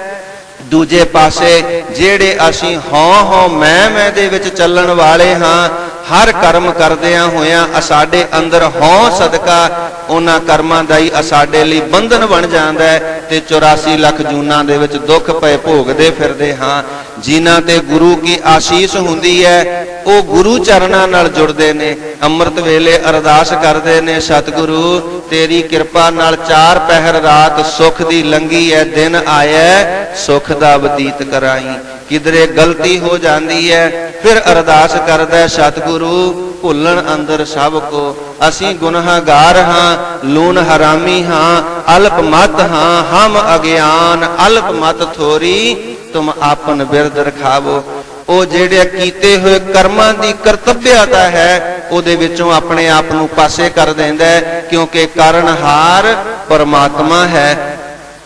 A: ਦੂਜੇ ਪਾਸੇ ਜਿਹੜੇ ਅਸੀਂ ਹਉ ਮੈਂ ਦੇ ਵਿੱਚ ਚੱਲਣ ਵਾਲੇ ਹਾਂ, ਹਰ ਕਰਮ ਕਰਦਿਆਂ ਹੋਇਆਂ ਸਾਡੇ ਅੰਦਰ ਹਉ ਸਦਕਾ ਉਹਨਾਂ ਕਰਮਾਂ ਦਾ ਹੀ ਸਾਡੇ ਲਈ ਬੰਧਨ ਬਣ ਜਾਂਦਾ ਹੈ ਤੇ 84 ਲੱਖ ਜੂਨਾਂ ਦੇ ਵਿੱਚ ਦੁੱਖ ਪਏ ਭੋਗਦੇ ਫਿਰਦੇ ਹਾਂ। ਜਿਨ੍ਹਾਂ ਤੇ ਗੁਰੂ ਕੀ ਆਸ਼ੀਸ਼ ਹੁੰਦੀ ਹੈ ਉਹ ਗੁਰੂ ਚਰਨਾਂ ਨਾਲ ਜੁੜਦੇ ਨੇ। ਅੰਮ੍ਰਿਤ ਵੇਲੇ ਅਰਦਾਸ ਕਰਦੇ ਨੇ, ਸਤਿਗੁਰੂ ਤੇਰੀ ਕਿਰਪਾ ਨਾਲ 4 ਪਹਿਰ ਰਾਤ ਸੁਖ ਦੀ ਲੰਘੀ ਹੈ, ਦਿਨ ਆਇਆ ਸੁਖ ਦਾ ਬਤੀਤ ਕਰਾਈ। ਕਿਧਰੇ ਗਲਤੀ ਹੋ ਜਾਂਦੀ ਹੈ ਫਿਰ ਅਰਦਾਸ ਕਰਦਾ, ਸਤਿਗੁਰੂ ਭੁੱਲਣ ਅੰਦਰ ਸਭ ਕੋ, ਅਸੀਂ ਗੁਨਾਹਗਾਰ ਹਾਂ, ਲੂਣ ਹਰਾਮੀ ਹਾਂ, ਅਲਪ ਮਤ ਹਾਂ, ਹਮ ਅਗਿਆਨ ਅਲਪ ਮਤ ਥੋਰੀ, ਤੁਮ ਆਪਨ ਬਿਰਦ ਰਖਾਵੋ। ਉਹ ਜਿਹੜੇ ਕੀਤੇ ਹੋਏ ਕਰਮਾਂ ਦੀ ਕਰਤੱਵਯਤਾ ਹੈ ਉਹਦੇ ਵਿੱਚੋਂ ਆਪਣੇ ਆਪ ਨੂੰ ਪਾਸੇ ਕਰ ਦਿੰਦਾ ਹੈ, ਕਿਉਂਕਿ ਕਾਰਣਹਾਰ ਪਰਮਾਤਮਾ ਹੈ।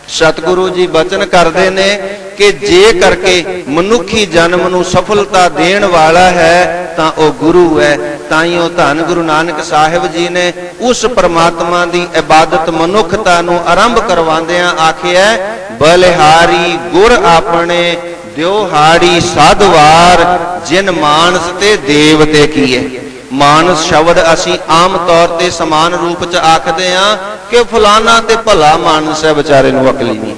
A: ਸਤਿਗੁਰੂ ਜੀ ਬਚਨ ਕਰਦੇ ਨੇ ਕਿ ਜੇ ਕਰਕੇ ਮਨੁੱਖੀ ਜਨਮ ਨੂੰ ਸਫਲਤਾ ਦੇਣ ਵਾਲਾ ਹੈ ਤਾਂ ਉਹ ਗੁਰੂ ਹੈ। ਤਾਈਓ ਧੰਨ ਗੁਰੂ ਨਾਨਕ ਸਾਹਿਬ ਜੀ ਨੇ ਉਸ ਪਰਮਾਤਮਾ ਦੀ ਇਬਾਦਤ ਮਨੁੱਖਤਾ ਨੂੰ ਆਰੰਭ ਕਰਵਾਉਂਦਿਆਂ ਆਖਿਆ, ਬਲਿਹਾਰੀ ਗੁਰ ਆਪਣੇ ਦਿਓ ਹਾੜੀ ਸਾਧਵਾਰ, ਜਿਨ ਮਾਨਸ ਤੇ ਦੇਵਤੇ ਕੀਏ। ਮਾਨਸ ਸ਼ਬਦ ਅਸੀਂ ਆਮ ਤੌਰ ਤੇ ਸਮਾਨ ਰੂਪ ਚ ਆਖਦੇ ਹਾਂ ਕਿ ਫਲਾਣਾ ਤੇ ਭਲਾ ਮਾਨਸ ਹੈ, ਵਿਚਾਰੇ ਨੂੰ ਅਕਲ ਹੀ ਨਹੀਂ।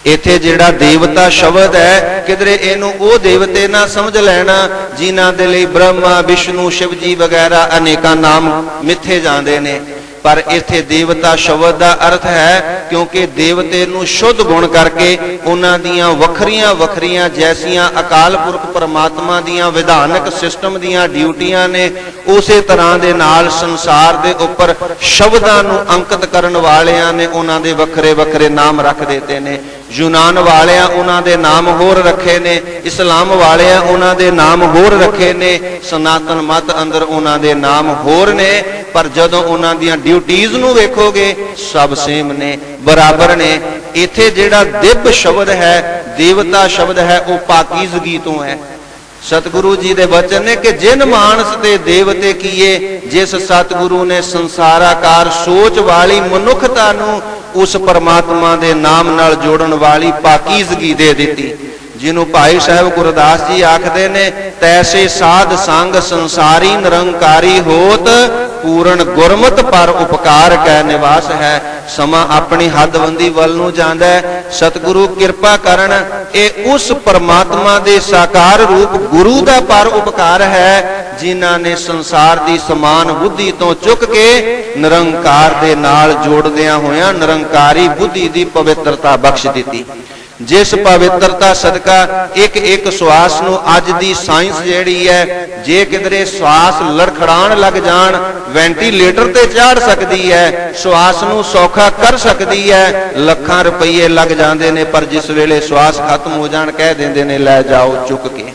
A: ਇੱਥੇ ਜਿਹੜਾ ਦੇਵਤਾ ਸ਼ਬਦ ਹੈ ਕਿਧਰੇ ਇਹਨੂੰ ਉਹ ਦੇਵਤੇ ਨਾ ਸਮਝ ਲੈਣਾ ਜਿਨ੍ਹਾਂ ਦੇ ਲਈ ਬ੍ਰਹਮਾ ਵਿਸ਼ਨੂੰ ਸ਼ਿਵ ਜੀ ਵਗੈਰਾ ਅਨੇਕਾਂ ਨਾਮ ਮਿੱਥੇ ਜਾਂਦੇ ਨੇ। ਪਰ ਇੱਥੇ ਦੇਵਤਾ ਸ਼ਬਦ ਦਾ ਅਰਥ ਹੈ ਕਿਉਂਕਿ ਦੇਵਤੇ ਨੂੰ ਸ਼ੁੱਧ ਗੁਣ ਕਰਕੇ ਉਹਨਾਂ ਦੀਆਂ ਵੱਖਰੀਆਂ ਵੱਖਰੀਆਂ ਜੈਸੀਆਂ ਅਕਾਲ ਪੁਰਖ ਪਰਮਾਤਮਾ ਦੀਆਂ ਵਿਧਾਨਕ ਸਿਸਟਮ ਦੀਆਂ ਡਿਊਟੀਆਂ ਨੇ, ਉਸੇ ਤਰ੍ਹਾਂ ਦੇ ਨਾਲ ਸੰਸਾਰ ਦੇ ਉੱਪਰ ਸ਼ਬਦਾਂ ਨੂੰ ਅੰਕਿਤ ਕਰਨ ਵਾਲਿਆਂ ਨੇ ਉਹਨਾਂ ਦੇ ਵੱਖਰੇ ਵੱਖਰੇ ਨਾਮ ਰੱਖ ਦਿੱਤੇ ਨੇ। ਯੂਨਾਨ ਵਾਲਿਆਂ ਉਹਨਾਂ ਦੇ ਨਾਮ ਹੋਰ ਰੱਖੇ ਨੇ, ਇਸਲਾਮ ਵਾਲਿਆਂ ਉਹਨਾਂ ਦੇ ਨਾਮ ਹੋਰ ਰੱਖੇ ਨੇ, ਸਨਾਤਨ ਮਤ ਅੰਦਰ ਉਹਨਾਂ ਦੇ ਨਾਮ ਹੋਰ ਨੇ। ਪਰ ਜਦੋਂ ਉਹਨਾਂ ਦੀਆਂ ਡਿਊਟੀਜ਼ ਨੂੰ ਵੇਖੋਗੇ ਸਭ ਸੇਮ ਨੇ, ਬਰਾਬਰ ਨੇ। ਇੱਥੇ ਜਿਹੜਾ ਦਿਵ ਸ਼ਬਦ ਹੈ, ਦੇਵਤਾ ਸ਼ਬਦ ਹੈ, ਉਹ ਪਾਕੀਜ਼ਗੀ ਤੋਂ ਹੈ। ਸਤਿਗੁਰੂ ਜੀ ਦੇ ਬਚਨ ਨੇ ਕਿ ਜਿਨ ਮਾਨਸ ਤੇ ਦੇਵਤੇ ਕੀਏ, ਜਿਸ ਸਤਿਗੁਰੂ ਨੇ ਸੰਸਾਰਾਕਾਰ ਸੋਚ ਵਾਲੀ ਮਨੁੱਖਤਾ ਨੂੰ ਉਸ ਪਰਮਾਤਮਾ ਦੇ ਨਾਮ ਨਾਲ ਜੋੜਨ ਵਾਲੀ ਪਾਕੀਜ਼ਗੀ ਦੇ ਦਿੱਤੀ, ਜਿਹਨੂੰ ਭਾਈ ਸਾਹਿਬ ਗੁਰਦਾਸ ਜੀ ਆਖਦੇ ਨੇ, ਤੈਸੇ ਸਾਧ ਸੰਗ ਸੰਸਾਰੀ ਨਿਰੰਕਾਰੀ ਹੋਤ, ਪੂਰਨ ਗੁਰਮਤ ਪਰ ਉਪਕਾਰ ਕੈ ਨਿਵਾਸ ਹੈ। ਸਮਾਂ ਆਪਣੀ ਹੱਦਬੰਦੀ ਵੱਲ ਨੂੰ ਜਾਂਦਾ ਹੈ। ਸਤਿਗੁਰੂ ਕਿਰਪਾ ਕਰਨ ਇਹ ਉਸ ਪਰਮਾਤਮਾ ਦੇ ਸਾਕਾਰ ਰੂਪ ਗੁਰੂ ਦਾ ਪਰ ਉਪਕਾਰ ਹੈ ਜਿਨ੍ਹਾਂ ਨੇ ਸੰਸਾਰ ਦੀ ਸਮਾਨ ਬੁੱਧੀ ਤੋਂ ਚੁੱਕ ਕੇ ਨਿਰੰਕਾਰ ਦੇ ਨਾਲ ਜੋੜਦਿਆਂ ਹੋਇਆਂ ਨਿਰੰਕਾਰੀ ਬੁੱਧੀ ਦੀ ਪਵਿੱਤਰਤਾ ਬਖਸ਼ ਦਿੱਤੀ। ਜਿਸ ਪਵਿੱਤਰਤਾ ਸਦਕਾ ਇੱਕ ਇੱਕ ਸਵਾਸ ਨੂੰ ਅੱਜ ਦੀ ਸਾਇੰਸ ਜਿਹੜੀ ਹੈ, ਜੇ ਕਿਧਰੇ ਸਵਾਸ ਲੜਖੜਾਣ ਲੱਗ ਜਾਣ ਵੈਂਟੀਲੇਟਰ ਤੇ ਚਾੜ ਸਕਦੀ ਹੈ, ਸਵਾਸ ਨੂੰ ਸੌਖਾ ਕਰ ਸਕਦੀ ਹੈ। ਲੱਖਾਂ ਰੁਪਏ ਲੱਗ ਜਾਂਦੇ ਨੇ, ਪਰ ਜਿਸ ਵੇਲੇ ਸਵਾਸ ਖਤਮ ਹੋ ਜਾਣ ਕਹਿ ਦਿੰਦੇ ਨੇ ਲੈ ਜਾਓ ਚੁੱਕ ਕੇ।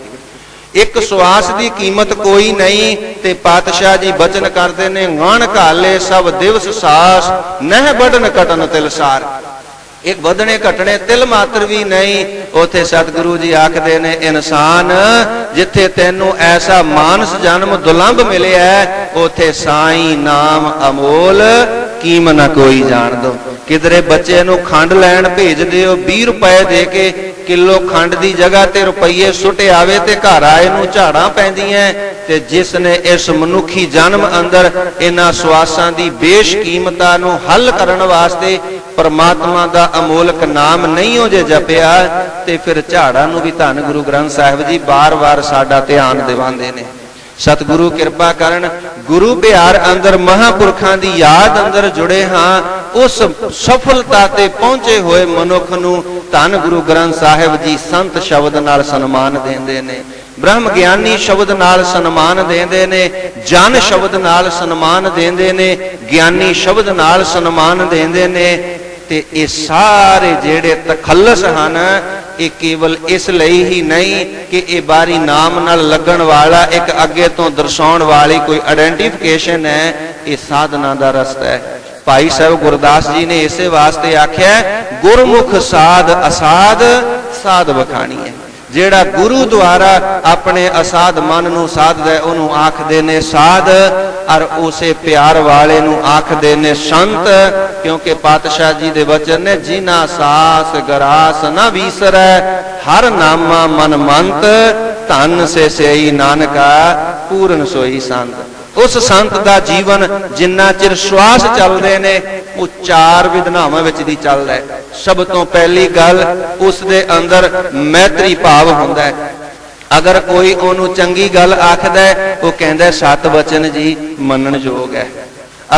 A: ਇੱਕ ਸਵਾਸ ਦੀ ਕੀਮਤ ਕੋਈ ਨਹੀਂ। ਤੇ ਪਾਤਸ਼ਾਹ ਜੀ ਬਚਨ ਕਰਦੇ ਨੇ, ਗਣ ਘਾਲੇ ਸਭ ਦਿਵਸ ਸਾਸ, ਨਹਿ ਬੜਨ ਕਟਨ ਤਿਲਸਾਰ। ਇੱਕ ਵਧਣੇ ਘਟਣੇ ਤਿਲ ਮਾਤਰ ਵੀ ਨਹੀਂ। ਉਥੇ ਸਤਿਗੁਰੂ ਜੀ ਆਖਦੇ ਨੇ, ਇਨਸਾਨ ਜਿੱਥੇ ਤੈਨੂੰ ਐਸਾ ਮਾਨਸ ਜਨਮ ਦੁਲੰਭ ਮਿਲਿਆ, ਉਥੇ ਸਾਈਂ ਨਾਮ ਅਮੋਲ ਕੀਮ ਨਾ ਕੋਈ ਜਾਣ ਦੋ। ਕਿਧਰੇ ਬੱਚੇ ਨੂੰ ਖੰਡ ਲੈਣ ਭੇਜਦੇ ਹੋ, 20 ਰੁਪਏ ਦੇ ਕੇ ਕਿਲੋ ਖੰਡ ਦੀ ਜਗ੍ਹਾ ਤੇ ਰੁਪਈਏ ਸੁੱਟ ਆਵੇ ਤੇ ਘਰ ਆਏ ਨੂੰ ਝਾੜਾਂ ਪੈਂਦੀਆਂ। ਤੇ ਜਿਸ ਨੇ ਇਸ ਮਨੁੱਖੀ ਜਨਮ ਅੰਦਰ ਇਹਨਾਂ ਸਵਾਸਾਂ ਦੀ ਬੇਸ਼ਕੀਮਤਾ ਨੂੰ ਹੱਲ ਕਰਨ ਵਾਸਤੇ ਪਰਮਾਤਮਾ ਦਾ ਅਮੋਲਕ ਨਾਮ ਨਹੀਂ ਹੋ ਜੇ ਜਪਿਆ, ਤੇ ਫਿਰ ਝਾੜਾਂ ਨੂੰ ਵੀ ਧੰਨ ਗੁਰੂ ਗ੍ਰੰਥ ਸਾਹਿਬ ਜੀ ਬਾਰ-ਬਾਰ ਸਾਡਾ ਧਿਆਨ ਦਿਵਾਉਂਦੇ ਨੇ। ਸਤਿਗੁਰੂ ਕਿਰਪਾ ਕਰਨ, ਗੁਰੂ ਪਿਆਰ ਅੰਦਰ ਮਹਾਂਪੁਰਖਾਂ ਦੀ ਯਾਦ ਅੰਦਰ ਜੁੜੇ ਹਾਂ। ਉਸ ਸਫਲਤਾ ਤੇ ਪਹੁੰਚੇ ਹੋਏ ਮਨੁੱਖ ਨੂੰ ਧੰਨ ਗੁਰੂ ਗ੍ਰੰਥ ਸਾਹਿਬ ਜੀ ਸੰਤ ਸ਼ਬਦ ਨਾਲ ਸਨਮਾਨ ਦਿੰਦੇ ਨੇ, ਬ੍ਰਹਮ ਗਿਆਨੀ ਸ਼ਬਦ ਨਾਲ ਸਨਮਾਨ ਦਿੰਦੇ ਨੇ, ਜਨ ਸ਼ਬਦ ਨਾਲ ਸਨਮਾਨ ਦਿੰਦੇ ਨੇ, ਗਿਆਨੀ ਸ਼ਬਦ ਨਾਲ ਸਨਮਾਨ ਦਿੰਦੇ ਨੇ। ਤੇ ਇਹ ਸਾਰੇ ਜਿਹੜੇ ਤਖੱਲਸ ਹਨ, ਇਹ ਕੇਵਲ ਇਸ ਲਈ ਹੀ ਨਹੀਂ ਕਿ ਇਹ ਬਾਰੀ ਨਾਮ ਨਾਲ ਲੱਗਣ ਵਾਲਾ ਇੱਕ ਅੱਗੇ ਤੋਂ ਦਰਸਾਉਣ ਵਾਲੀ ਕੋਈ ਆਇਡੈਂਟੀਫਿਕੇਸ਼ਨ ਹੈ, ਇਹ ਸਾਧਨਾ ਦਾ ਰਸਤਾ ਹੈ। ਭਾਈ ਸਾਹਿਬ ਗੁਰਦਾਸ ਜੀ ਨੇ ਇਸੇ ਵਾਸਤੇ ਆਖਿਆ, ਗੁਰਮੁਖ ਸਾਧ ਅਸਾਧ ਸਾਧ ਵਖਾਣੀ ਹੈ। ਜਿਹੜਾ ਗੁਰੂ ਦੁਆਰਾ ਆਪਣੇ ਅਸਾਧ ਮਨ ਨੂੰ ਸਾਧਦਾ ਉਹਨੂੰ ਆਖਦੇ ਨੇ ਸਾਧ, ਔਰ ਉਸੇ ਪਿਆਰ ਵਾਲੇ ਨੂੰ ਆਖਦੇ ਨੇ ਸੰਤ। ਕਿਉਂਕਿ ਪਾਤਸ਼ਾਹ ਜੀ ਦੇ ਵਚਨ ਨੇ, ਜਿਨਾ ਸਾਸ ਗਰਾਸ ਨਾ ਵੀਸਰੈ, ਹਰ ਨਾਮਾ ਮਨ ਮੰਤ, ਧਨ ਸੇ ਸਈ ਨਾਨਕਾ ਪੂਰਨ ਸੋਈ ਸੰਤ। ਉਸ ਸੰਤ ਦਾ ਜੀਵਨ ਜਿੰਨਾ ਚਿਰ ਸਵਾਸ ਚੱਲਦੇ ਨੇ ਉਹ ਚਾਰ ਵਿਧਨਾਵਾਂ ਵਿੱਚ ਦੀ ਚੱਲਦਾ ਹੈ। ਸਭ ਤੋਂ ਪਹਿਲੀ ਗੱਲ, ਉਸ ਦੇ ਅੰਦਰ ਮੈਤਰੀ ਭਾਵ ਹੁੰਦਾ ਹੈ। ਅਗਰ ਕੋਈ ਉਹਨੂੰ ਚੰਗੀ ਗੱਲ ਆਖਦਾ ਉਹ ਕਹਿੰਦਾ ਸਤ ਵਚਨ ਜੀ ਮੰਨਣ ਯੋਗ ਹੈ।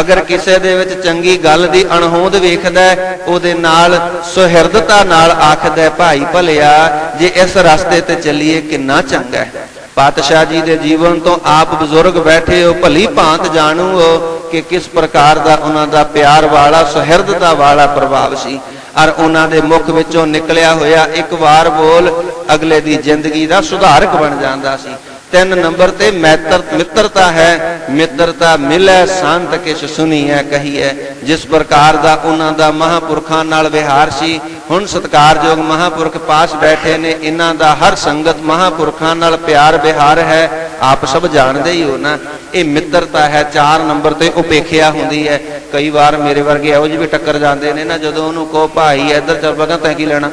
A: ਅਗਰ ਕਿਸੇ ਦੇ ਵਿੱਚ ਚੰਗੀ ਗੱਲ ਦੀ ਅਣਹੋਂਦ ਵੇਖਦਾ ਉਹਦੇ ਨਾਲ ਸੁਹਿਰਦਤਾ ਨਾਲ ਆਖਦਾ ਭਾਈ ਭਲਿਆ ਜੇ ਇਸ ਰਸਤੇ ਤੇ ਚੱਲੀਏ ਕਿੰਨਾ ਚੰਗਾ ਹੈ। ਪਾਤਸ਼ਾਹ ਜੀ ਦੇ ਜੀਵਨ ਤੋਂ ਆਪ ਬਜ਼ੁਰਗ ਬੈਠੇ ਹੋ, ਭਲੀ ਭਾਂਤ ਜਾਣੂ ਹੋ ਕਿ ਕਿਸ ਪ੍ਰਕਾਰ ਦਾ ਉਹਨਾਂ ਦਾ ਪਿਆਰ ਵਾਲਾ ਸੁਹਿਰਦਤਾ ਵਾਲਾ ਪ੍ਰਭਾਵ ਸੀ। ਔਰ ਉਹਨਾਂ ਦੇ ਮੁਖ ਵਿੱਚੋਂ ਨਿਕਲਿਆ ਹੋਇਆ ਇੱਕ ਵਾਰ ਬੋਲ ਅਗਲੇ ਦੀ ਜ਼ਿੰਦਗੀ ਦਾ ਸੁਧਾਰਕ ਬਣ ਜਾਂਦਾ ਸੀ। 3 ਨੰਬਰ ਤੇ ਮਿੱਤਰਤਾ ਹੈ। ਮਿੱਤਰਤਾ ਮਿਲੈ ਸੰਤ ਕਿਛ ਸੁਣੀਐ ਕਹੀਐ। ਜਿਸ ਪ੍ਰਕਾਰ ਦਾ ਉਹਨਾਂ ਦਾ ਮਹਾਂਪੁਰਖਾਂ ਨਾਲ ਵਿਹਾਰ ਸੀ, ਹੁਣ ਸਤਿਕਾਰਯੋਗ ਮਹਾਂਪੁਰਖ ਪਾਸ ਬੈਠੇ ਨੇ, ਇਹਨਾਂ ਦਾ ਹਰ ਸੰਗਤ ਮਹਾਂਪੁਰਖਾਂ ਨਾਲ ਪਿਆਰ ਵਿਹਾਰ ਹੈ, ਆਪ ਸਭ ਜਾਣਦੇ ਹੀ ਹੋ ਨਾ। ਇਹ ਮਿੱਤਰਤਾ ਹੈ। 4 ਨੰਬਰ ਤੇ ਉਪੇਖਿਆ ਹੁੰਦੀ ਹੈ। ਕਈ ਵਾਰ ਮੇਰੇ ਵਰਗੇ ਇਹੋ ਜਿਹੇ ਵੀ ਟੱਕਰ ਜਾਂਦੇ ਨੇ ਨਾ, ਜਦੋਂ ਉਹਨੂੰ ਕਹੋ ਭਾਈ ਇੱਧਰ ਚੱਲ ਪਗਾ, ਤੈਂ ਕੀ ਲੈਣਾ,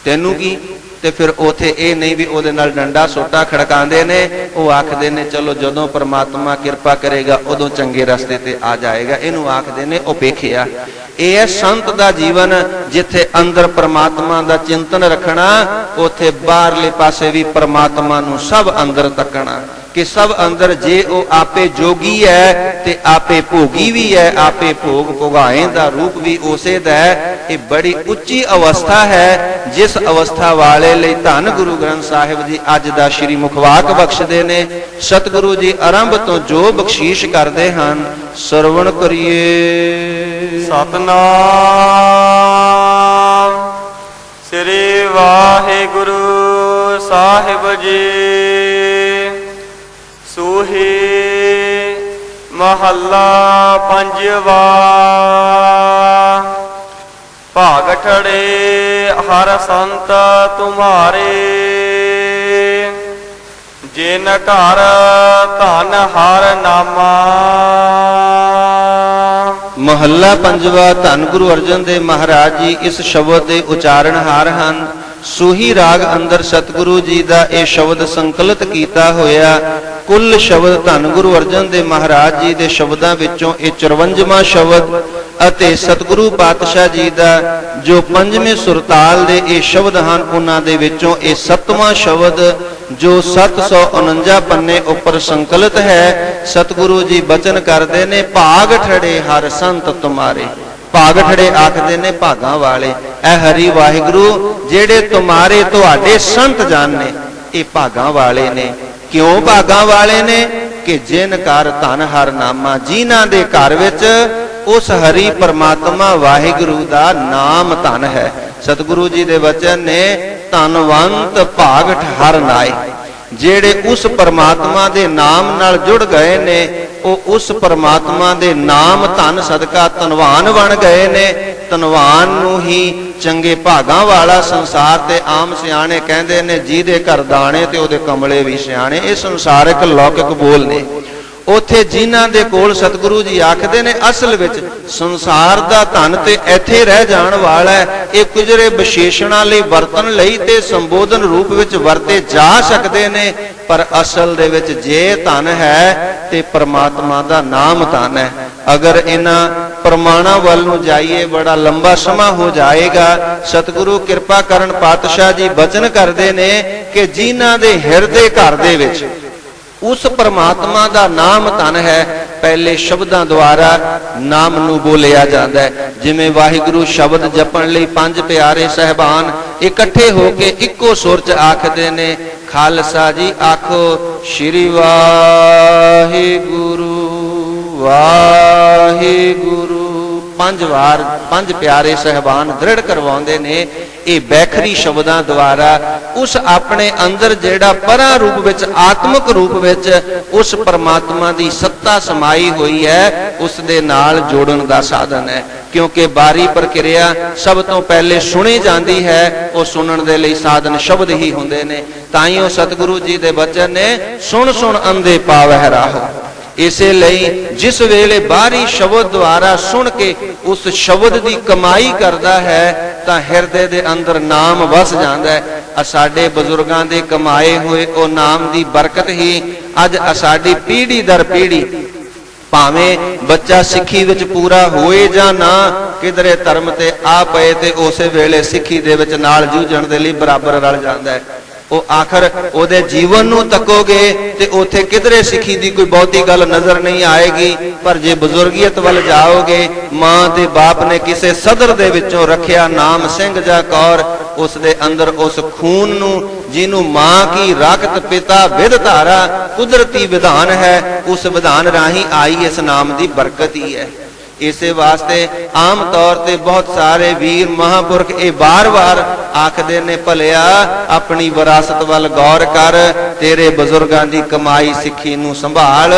A: ਤੈਨੂੰ ਕੀ, ਤੇ ਫਿਰ ਉਥੇ ਇਹ ਨਹੀਂ ਵੀ ਉਹਦੇ ਨਾਲ ਡੰਡਾ ਸੋਟਾ ਖੜਕਾਉਂਦੇ ਨੇ। ਉਹ ਆਖਦੇ ਨੇ ਚਲੋ ਜਦੋਂ ਪ੍ਰਮਾਤਮਾ ਕਿਰਪਾ ਕਰੇਗਾ ਉਦੋਂ ਚੰਗੇ ਰਸਤੇ ਤੇ ਆ ਜਾਏਗਾ। ਇਹਨੂੰ ਆਖਦੇ ਨੇ ਉਪੇਖਿਆ। ਇਹ ਹੈ ਸੰਤ ਦਾ ਜੀਵਨ, ਜਿੱਥੇ ਅੰਦਰ ਪ੍ਰਮਾਤਮਾ ਦਾ ਚਿੰਤਨ ਰੱਖਣਾ, ਉਥੇ ਬਾਹਰਲੇ ਪਾਸੇ ਵੀ ਪ੍ਰਮਾਤਮਾ ਨੂੰ ਸਭ ਅੰਦਰ ਤੱਕਣਾ ਕਿ ਸਭ ਅੰਦਰ। ਜੇ ਉਹ ਆਪੇ ਜੋਗੀ ਹੈ ਤੇ ਆਪੇ ਭੋਗੀ ਵੀ ਹੈ, ਆਪੇ ਭੋਗ ਭੋਗਾਏ ਦਾ ਰੂਪ ਵੀ ਉਸੇ ਦਾ ਹੈ। ਇਹ ਬੜੀ ਉੱਚੀ ਅਵਸਥਾ ਹੈ, ਜਿਸ ਅਵਸਥਾ ਵਾਲੇ ਲਈ ਧੰਨ ਗੁਰੂ ਗ੍ਰੰਥ ਸਾਹਿਬ ਜੀ ਅੱਜ ਦਾ ਸ਼੍ਰੀ ਮੁਖਵਾਕ ਬਖਸ਼ਦੇ ਨੇ। ਸਤਿਗੁਰੂ ਜੀ ਆਰੰਭ ਤੋਂ ਜੋ ਬਖਸ਼ੀਸ਼ ਕਰਦੇ ਹਨ, ਸਰਵਣ ਕਰੀਏ।
B: ਸਤਨਾਮ ਸ੍ਰੀ ਵਾਹਿਗੁਰੂ ਸਾਹਿਬ ਜੀ। ਸੂਹੀ ਮਹੱਲਾ ਪੰਜਵਾ। ਭਾਗ ਠੜੇ ਹਰ ਸੰਤ ਤੁਮਾਰੇ, ਜਿਨ ਘਰ ਧਨ ਹਰ ਨਾਮਾ।
A: ਮਹੱਲਾ ਪੰਜਵਾ। ਧੰਨ ਗੁਰੂ ਅਰਜਨ ਦੇਵ ਮਹਾਰਾਜ ਜੀ ਇਸ ਸ਼ਬਦ ਦੇ ਉਚਾਰਨਹਾਰ ਹਨ। ਸੂਹੀ ਰਾਗ ਅੰਦਰ ਸਤਿਗੁਰੂ ਜੀ ਦਾ ਇਹ ਸ਼ਬਦ ਸੰਕਲਿਤ ਕੀਤਾ ਹੋਇਆ। ਕੁੱਲ ਸ਼ਬਦ ਧੰਨ ਗੁਰੂ ਅਰਜਨ ਦੇਵ ਮਹਾਰਾਜ ਜੀ ਦੇ ਸ਼ਬਦਾਂ ਵਿੱਚੋਂ ਇਹ 54ਵਾਂ ਸ਼ਬਦ ਅਤੇ ਸਤਿਗੁਰੂ ਪਾਤਸ਼ਾਹ ਜੀ ਦਾ ਜੋ 5ਵੇਂ ਸੁਰਤਾਲ ਦੇ ਇਹ ਸ਼ਬਦ ਹਨ, ਉਹਨਾਂ ਦੇ ਵਿੱਚੋਂ ਇਹ 7ਵਾਂ ਸ਼ਬਦ ਜੋ 749 ਪੰਨੇ ਉੱਪਰ ਸੰਕਲਿਤ ਹੈ। ਸਤਿਗੁਰੂ ਜੀ ਬਚਨ ਕਰਦੇ ਨੇ, ਭਾਗ ਠੜੇ ਹਰ ਸੰਤ ਤੁਮਾਰੇ। ਭਾਗ ਠੜੇ ਆਖਦੇ ਨੇ ਭਾਗਾਂ ਵਾਲੇ। ਇਹ ਹਰੀ ਵਾਹਿਗੁਰੂ ਜਿਹੜੇ ਤੁਮਾਰੇ ਤੁਹਾਡੇ ਸੰਤ ਜਨ ਨੇ, ਇਹ ਭਾਗਾਂ ਵਾਲੇ ਨੇ। ਕਿਉਂ ਭਾਗਾਂ ਵਾਲੇ ਨੇ? ਕਿ ਜਿਨ ਘਰ ਧਨ ਹਰ ਨਾਮਾ, ਜਿਨ੍ਹਾਂ ਦੇ ਘਰ ਵਿੱਚ ਉਸ ਹਰੀ ਪਰਮਾਤਮਾ ਵਾਹਿਗੁਰੂ ਦਾ ਨਾਮ ਧਨ ਹੈ। ਸਤਿਗੁਰੂ ਜੀ ਦੇ ਵਚਨ ਨੇ, ਧਨਵੰਤ ਭਾਗਠ ਹਰ ਨਾਏ। ਜਿਹੜੇ ਉਸ ਪਰਮਾਤਮਾ ਦੇ ਨਾਮ ਨਾਲ ਜੁੜ ਗਏ ਨੇ, ਉਹ ਉਸ ਪਰਮਾਤਮਾ ਦੇ ਨਾਮ ਧਨ ਸਦਕਾ ਧਨਵਾਨ ਬਣ ਗਏ ਨੇ। ਧਨਵਾਨ ਨੂੰ ਹੀ ਚੰਗੇ ਭਾਗਾਂ ਵਾਲਾ ਸੰਸਾਰ ਤੇ ਆਮ ਸਿਆਣੇ ਕਹਿੰਦੇ ਨੇ, ਜਿਹਦੇ ਘਰ ਦਾਣੇ ਤੇ ਉਹਦੇ ਕਮਲੇ ਵੀ ਸਿਆਣੇ। ਇਹ ਸੰਸਾਰਿਕ ਲੌਕਿਕ ਬੋਲ ਨੇ। ਉਥੇ ਜਿਨ੍ਹਾਂ ਦੇ ਕੋਲ ਸਤਿਗੁਰੂ ਜੀ ਆਖਦੇ ਨੇ ਅਸਲ ਵਿੱਚ ਸੰਸਾਰ ਦਾ ਧਨ ਤੇ ਇੱਥੇ ਰਹਿ ਜਾਣ ਵਾਲਾ ਹੈ। ਇਹ ਕੁਝਰੇ ਵਿਸ਼ੇਸ਼ਣਾਂ ਲਈ ਵਰਤਣ ਲਈ ਤੇ ਸੰਬੋਧਨ ਰੂਪ ਵਿੱਚ ਵਰਤੇ ਜਾ ਸਕਦੇ ਨੇ, ਪਰ ਅਸਲ ਦੇ ਵਿੱਚ ਜੇ ਧਨ ਹੈ ਤੇ ਪਰਮਾਤਮਾ ਦਾ ਨਾਮ ਧਨ ਹੈ। ਅਗਰ ਇਹਨਾਂ ਪ੍ਰਮਾਣਾਂ ਵੱਲ ਨੂੰ ਜਾਈਏ ਬੜਾ ਲੰਬਾ ਸਮਾਂ ਹੋ ਜਾਏਗਾ। ਸਤਿਗੁਰੂ ਕਿਰਪਾ ਕਰਨ ਪਾਤਸ਼ਾਹ ਜੀ ਬਚਨ ਕਰਦੇ ਨੇ ਕਿ ਜਿਨ੍ਹਾਂ ਦੇ ਹਿਰਦੇ ਘਰ ਦੇ ਵਿੱਚ ਉਸ ਪਰਮਾਤਮਾ ਦਾ ਨਾਮ ਧਨ ਹੈ, ਪਹਿਲੇ ਸ਼ਬਦਾਂ ਦੁਆਰਾ ਨਾਮ ਨੂੰ ਬੋਲਿਆ ਜਾਂਦਾ ਹੈ। ਜਿਵੇਂ ਵਾਹਿਗੁਰੂ ਸ਼ਬਦ ਜਪਣ ਲਈ 5 ਪਿਆਰੇ ਸਹਿਬਾਨ ਇਕੱਠੇ ਹੋ ਕੇ ਇੱਕੋ ਸੁਰ 'ਚ ਆਖਦੇ ਨੇ, ਖਾਲਸਾ ਜੀ ਆਖੋ ਸ਼੍ਰੀ ਵਾਹਿਗੁਰੂ ਵਾਹਿਗੁਰੂ। 5 ਵਾਰ 5 ਪਿਆਰੇ ਸਹਿਬਾਨ ਦ੍ਰਿੜ ਕਰਵਾਉਂਦੇ ਨੇ। ਇਹ ਬੈਖਰੀ ਸ਼ਬਦਾਂ ਦੁਆਰਾ ਉਸ ਆਪਣੇ ਅੰਦਰ ਜਿਹੜਾ ਪਰਾਂ ਰੂਪ ਵਿੱਚ ਆਤਮਿਕ ਰੂਪ ਵਿੱਚ ਉਸ ਪਰਮਾਤਮਾ ਦੀ ਸੱਤਾ ਸਮਾਈ ਹੋਈ ਹੈ, ਉਸ ਦੇ ਨਾਲ ਜੋੜਨ ਦਾ ਸਾਧਨ ਹੈ। क्योंकि बारी प्रक्रिया सब तो पहले सुनी जाती है, वो सुनने दे लई साधन शब्द ही हुंदे ने। ताईओ सतगुरु जी दे वचन ने सुन सुन अंधे पावह राहो। इसे लई जिस वेले बाहरी शब्द द्वारा सुन के उस शब्द की कमाई करता है तो हिरदे दे अंदर नाम वस जाता है। साडे बजुर्गों के कमाए हुए वो नाम की बरकत ही अज साडी पीढ़ी दर पीढ़ी, भावें बच्चा सिੱਖੀ विच पूरा होए जां ना, किधरे धर्म ते आ पए ते उस वेले सिੱਖੀ दे विच नाल जूझण दे लई बराबर रल जांदा है। वो आखिर ओदे जीवन नूं तकोगे ते उथे किधरे सिੱਖੀ दी कोई बहुती गल नजर नहीं आएगी। पर जे बुजुर्गीयत वल जाओगे, मां ते बाप ने किसे सदर दे विचों रखिया नाम सिंह जां कौर, उस दे अंदर उस खून नूं जिन्हों मां की रक्त पिता विध धारा कुदरती विधान है, उस विधान राही आई इस नाम की बरकत ही है। इसे वास्ते आम तौर ते बहुत सारे वीर महापुरख ये बार बार आखदे ने, भलिया अपनी विरासत वल गौर कर, तेरे बुजुर्गों की कमाई सिੱਖੀ नूं संभाल,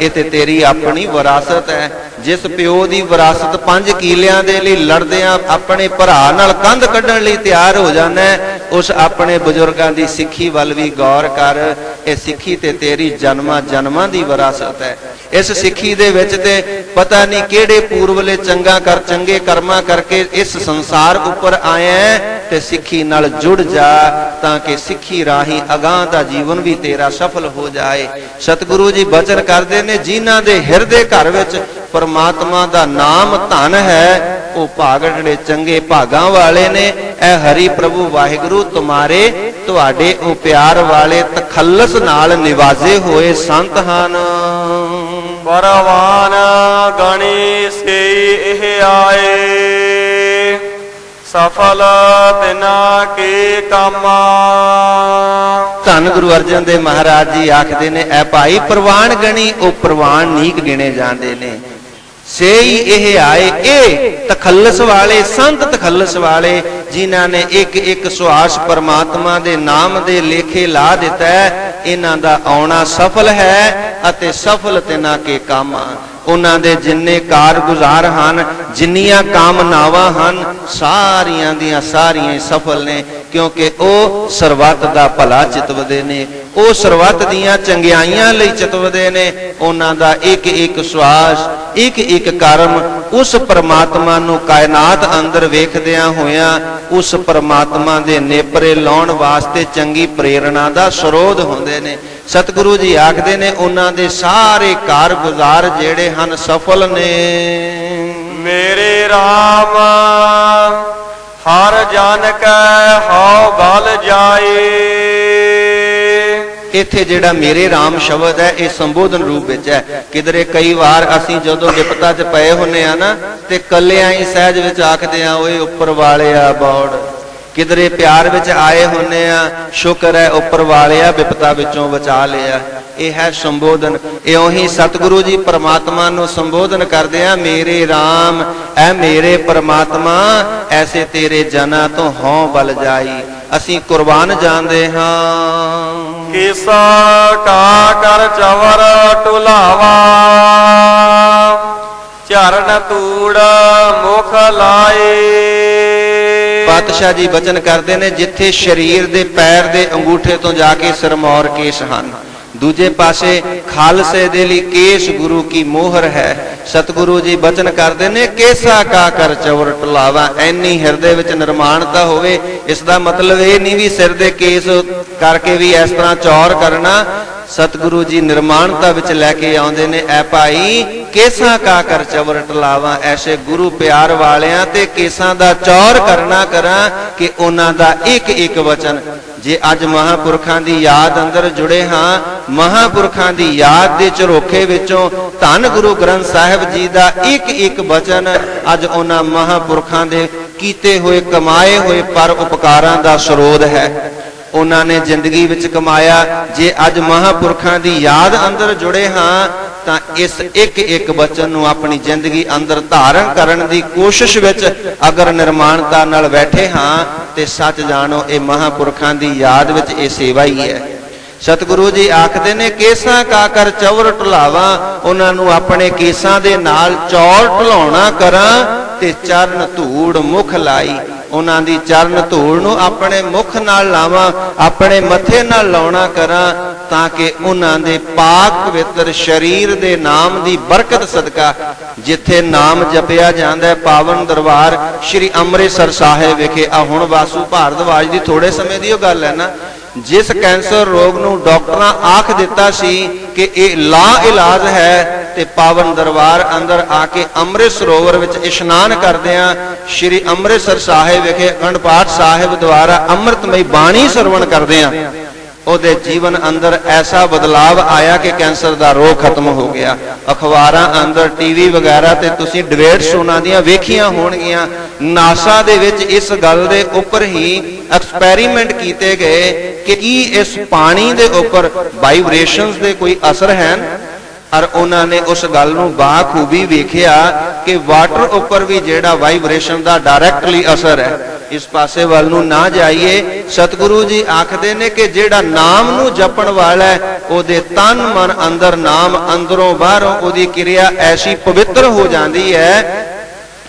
A: ये ते तेरी अपनी विरासत है। जिस प्यो की विरासत 5 किलियां दे लई लड़दियां अपने भरा नाल कंध कड्ढण लई तैयार हो जाना है, उस अपने बुजुर्गों की सिੱਖੀ वल भी गौर कर। ये सिੱਖੀ ते तेरी जन्मां जन्मां की विरासत है। इस सिੱਖੀ दे विच ते पता नहीं किहड़े पूर्वले चंगे कर्मा करके इस संसार उपर आया है, ते सिੱਖੀ नाल जुड़ जा ताकि सिੱਖੀ राही अगां दा जीवन भी तेरा सफल हो जाए। सतगुरु जी बचन करते ने, जिन्हां दे हिरदे घर विच परमात्मा दा नाम धन है, वो भागड़े चंगे भागां वाले ने। ऐ हरि प्रभु वाहिगुरु तुम्हारे तुहाडे ओ प्यार वाले तखल्लस नाल निवाजे होए संत हन।
B: परवान गणी से एह आए, सफल तिना के कामा।
A: धन गुरु अर्जन देव महाराज जी आखदे ने, ऐ भाई प्रवान गणी ओ प्रवान नीक गिने जांदे ने। सेई एह आए, ए तखल्लस वाले संत तखल्लस वाले, जिन्हां ने एक एक सुआस परमात्मा दे नाम दे लेखे ला दिता है, इन्हां दा आउणा सफल है अते सफल तिना के कामा। उन्हां दे जिन्ने कारगुजार हन, जिन्नियां कामनावां हन, सारियां दियां सारियां सफल ने, क्योंकि ओ सरबत दा भला चितवदे ने, ओ सरबत दियां चंगियाइयां लई चितवदे ने। उन्हां दा एक एक श्वास एक एक कर्म उस परमात्मा नूं कायनात अंदर वेखदियां होया उस परमात्मा दे नेपरे लाउण वास्ते चंगी प्रेरणा दा स्रोत हुंदे ने। सतगुरु जी आखदे ने, उन्हां दे सारे कारगुजार जेड़े हन सफल ने।
B: मेरे राम हर जान कै हौ गल जाए।
A: इत्थे जिहड़ा मेरे राम शब्द है ये संबोधन रूप विच है। किधरे कई बार असीं जदों विपता च पए हुंदे आ ना ते कल्लियां ही सहज विच आखदे आ, ओए उपर वालिया बौड़। किधरे प्यार विच आए हुंदे आ, शुक्र है उपर वालिया विपता विचों बचा लिया। यह है संबोधन। इउं ही सतगुरु जी परमात्मा नूं संबोधन करदे आ, मेरे राम ऐ मेरे परमात्मा, ऐसे तेरे जना तो हों बल जाई। असीं कुर्बान जांदे हां।
B: किसा का कर चवर टुलावा, चरण तूड़ मुख लाए।
A: पातशाह जी बचन करते ने, जिथे शरीर दे पैर दे अंगूठे तो जाके सिरमौर केश हन, दूजे पासे खालसे दे लई केश गुरु की मोहर है। सतगुरु जी बचन करते ने, केसा का कर चवर टुलावा। ऐनी हिरदे विच निर्माणता होवे, इसका मतलब ये नहीं भी सिर दे केस करके भी इस तरह चौर करना। सतगुरु जी निर्माणता विच लैके आउंदे ने, ऐ भाई केसा का कर चवर टलावा। ऐसे गुरु प्यार वालियां ते केसां दा चौर करना करा कि उन्हां दा एक एक वचन जे अज महापुरखां दी याद अंदर जुड़े हाँ, महापुरखां दी याद दे झरोखे विचों धन गुरु ग्रंथ साहिब जी दा एक एक वचन अज उन्हां महापुरखां दे कीते हुए कमाए हुए पर उपकारां दा स्रोत है। उन्होंने जिंदगी विच कमाया। जे अज महापुरखां दी याद अंदर जुड़े हाँ तां इस एक एक वचन नूं अपनी जिंदगी अंदर धारण करन दी कोशिश विच अगर निर्माणता नाल बैठे हाँ ते सच जानो ये महापुरखां दी याद विच ये सेवा ही है। सतगुरु जी आखदे ने, केसां का कर चौर ढलावा। उन्हां नूं अपने केसां दे नाल चौर ढलाउणा करां ਤੇ ਚਰਨ ਧੂੜ ਮੁਖ ਲਾਈ। ਉਹਨਾਂ ਦੀ ਚਰਨ ਧੂੜ ਨੂੰ ਆਪਣੇ ਮੁਖ ਨਾਲ ਲਾਵਾਂ, ਆਪਣੇ ਮੱਥੇ ਨਾਲ ਲਾਉਣਾ ਕਰਾਂ, ਤਾਂ ਕਿ ਉਹਨਾਂ ਦੇ ਪਾਕ ਪਵਿੱਤਰ ਸਰੀਰ ਦੇ ਨਾਮ ਦੀ ਬਰਕਤ ਸਦਕਾ, ਜਿੱਥੇ ਨਾਮ ਜਪਿਆ ਜਾਂਦਾ ਹੈ, ਪਾਵਨ ਦਰਬਾਰ ਸ਼੍ਰੀ ਅੰਮ੍ਰਿਤਸਰ ਸਾਹਿਬ ਵਿਖੇ। ਆ ਹੁਣ ਵਾਸੂ ਭਾਰਦਵਾਜ ਦੀ ਥੋੜੇ ਸਮੇਂ ਦੀ ਉਹ ਗੱਲ ਹੈ ਨਾ, ਜਿਸ ਕੈਂਸਰ ਰੋਗ ਨੂੰ ਡਾਕਟਰਾਂ ਆਖ ਦਿੱਤਾ ਸੀ ਕਿ ਇਹ ਲਾ ਇਲਾਜ ਹੈ, ਤੇ ਪਾਵਨ ਦਰਬਾਰ ਅੰਦਰ ਆ ਕੇ ਅੰਮ੍ਰਿਤ ਸਰੋਵਰ ਵਿੱਚ ਇਸ਼ਨਾਨ ਕਰਦਿਆਂ ਸ਼੍ਰੀ ਅੰਮ੍ਰਿਤਸਰ ਸਾਹਿਬ ਵਿਖੇ ਅਖੰਡ ਪਾਠ ਸਾਹਿਬ ਦੁਆਰਾ ਅੰਮ੍ਰਿਤਮਈ ਬਾਣੀ ਸਰਵਣ ਕਰਦਿਆਂ ਉਹਦੇ ਜੀਵਨ ਅੰਦਰ ਐਸਾ ਬਦਲਾਵ ਆਇਆ ਕਿ ਕੈਂਸਰ ਦਾ ਰੋਗ ਖਤਮ ਹੋ ਗਿਆ। ਅਖਬਾਰਾਂ ਅੰਦਰ, ਟੀਵੀ ਵਗੈਰਾ ਤੇ ਤੁਸੀਂ ਡਿਬੇਟਸ ਉਹਨਾਂ ਦੀਆਂ ਵੇਖੀਆਂ ਹੋਣਗੀਆਂ। ਨਾਸਾ ਦੇ ਵਿੱਚ ਇਸ ਗੱਲ ਦੇ ਉੱਪਰ ਹੀ ਐਕਸਪੈਰੀਮੈਂਟ ਕੀਤੇ ਗਏ ਕਿ ਕੀ ਇਸ ਪਾਣੀ ਦੇ ਉੱਪਰ ਵਾਈਬ੍ਰੇਸ਼ਨਸ ਦੇ ਕੋਈ ਅਸਰ ਹਨ, ਔਰ ਉਹਨਾਂ ਨੇ ਉਸ ਗੱਲ ਨੂੰ ਬਾਖੂਬੀ ਵੇਖਿਆ ਕਿ ਵਾਟਰ ਉੱਪਰ ਵੀ ਜਿਹੜਾ ਵਾਈਬ੍ਰੇਸ਼ਨ ਦਾ ਡਾਇਰੈਕਟਲੀ ਅਸਰ ਹੈ। ਇਸ ਪਾਸੇ ਵੱਲ ਨੂੰ ਨਾ ਜਾਈਏ। ਸਤਿਗੁਰੂ ਜੀ ਆਖਦੇ ਨੇ ਕਿ ਜਿਹੜਾ ਨਾਮ ਨੂੰ ਜਪਣ ਵਾਲਾ ਹੈ, ਉਹਦੇ ਤਨ ਮਨ ਅੰਦਰ ਨਾਮ, ਅੰਦਰੋਂ ਬਾਹਰੋਂ ਉਹਦੀ ਕਿਰਿਆ ਐਸੀ ਪਵਿੱਤਰ ਹੋ ਜਾਂਦੀ ਹੈ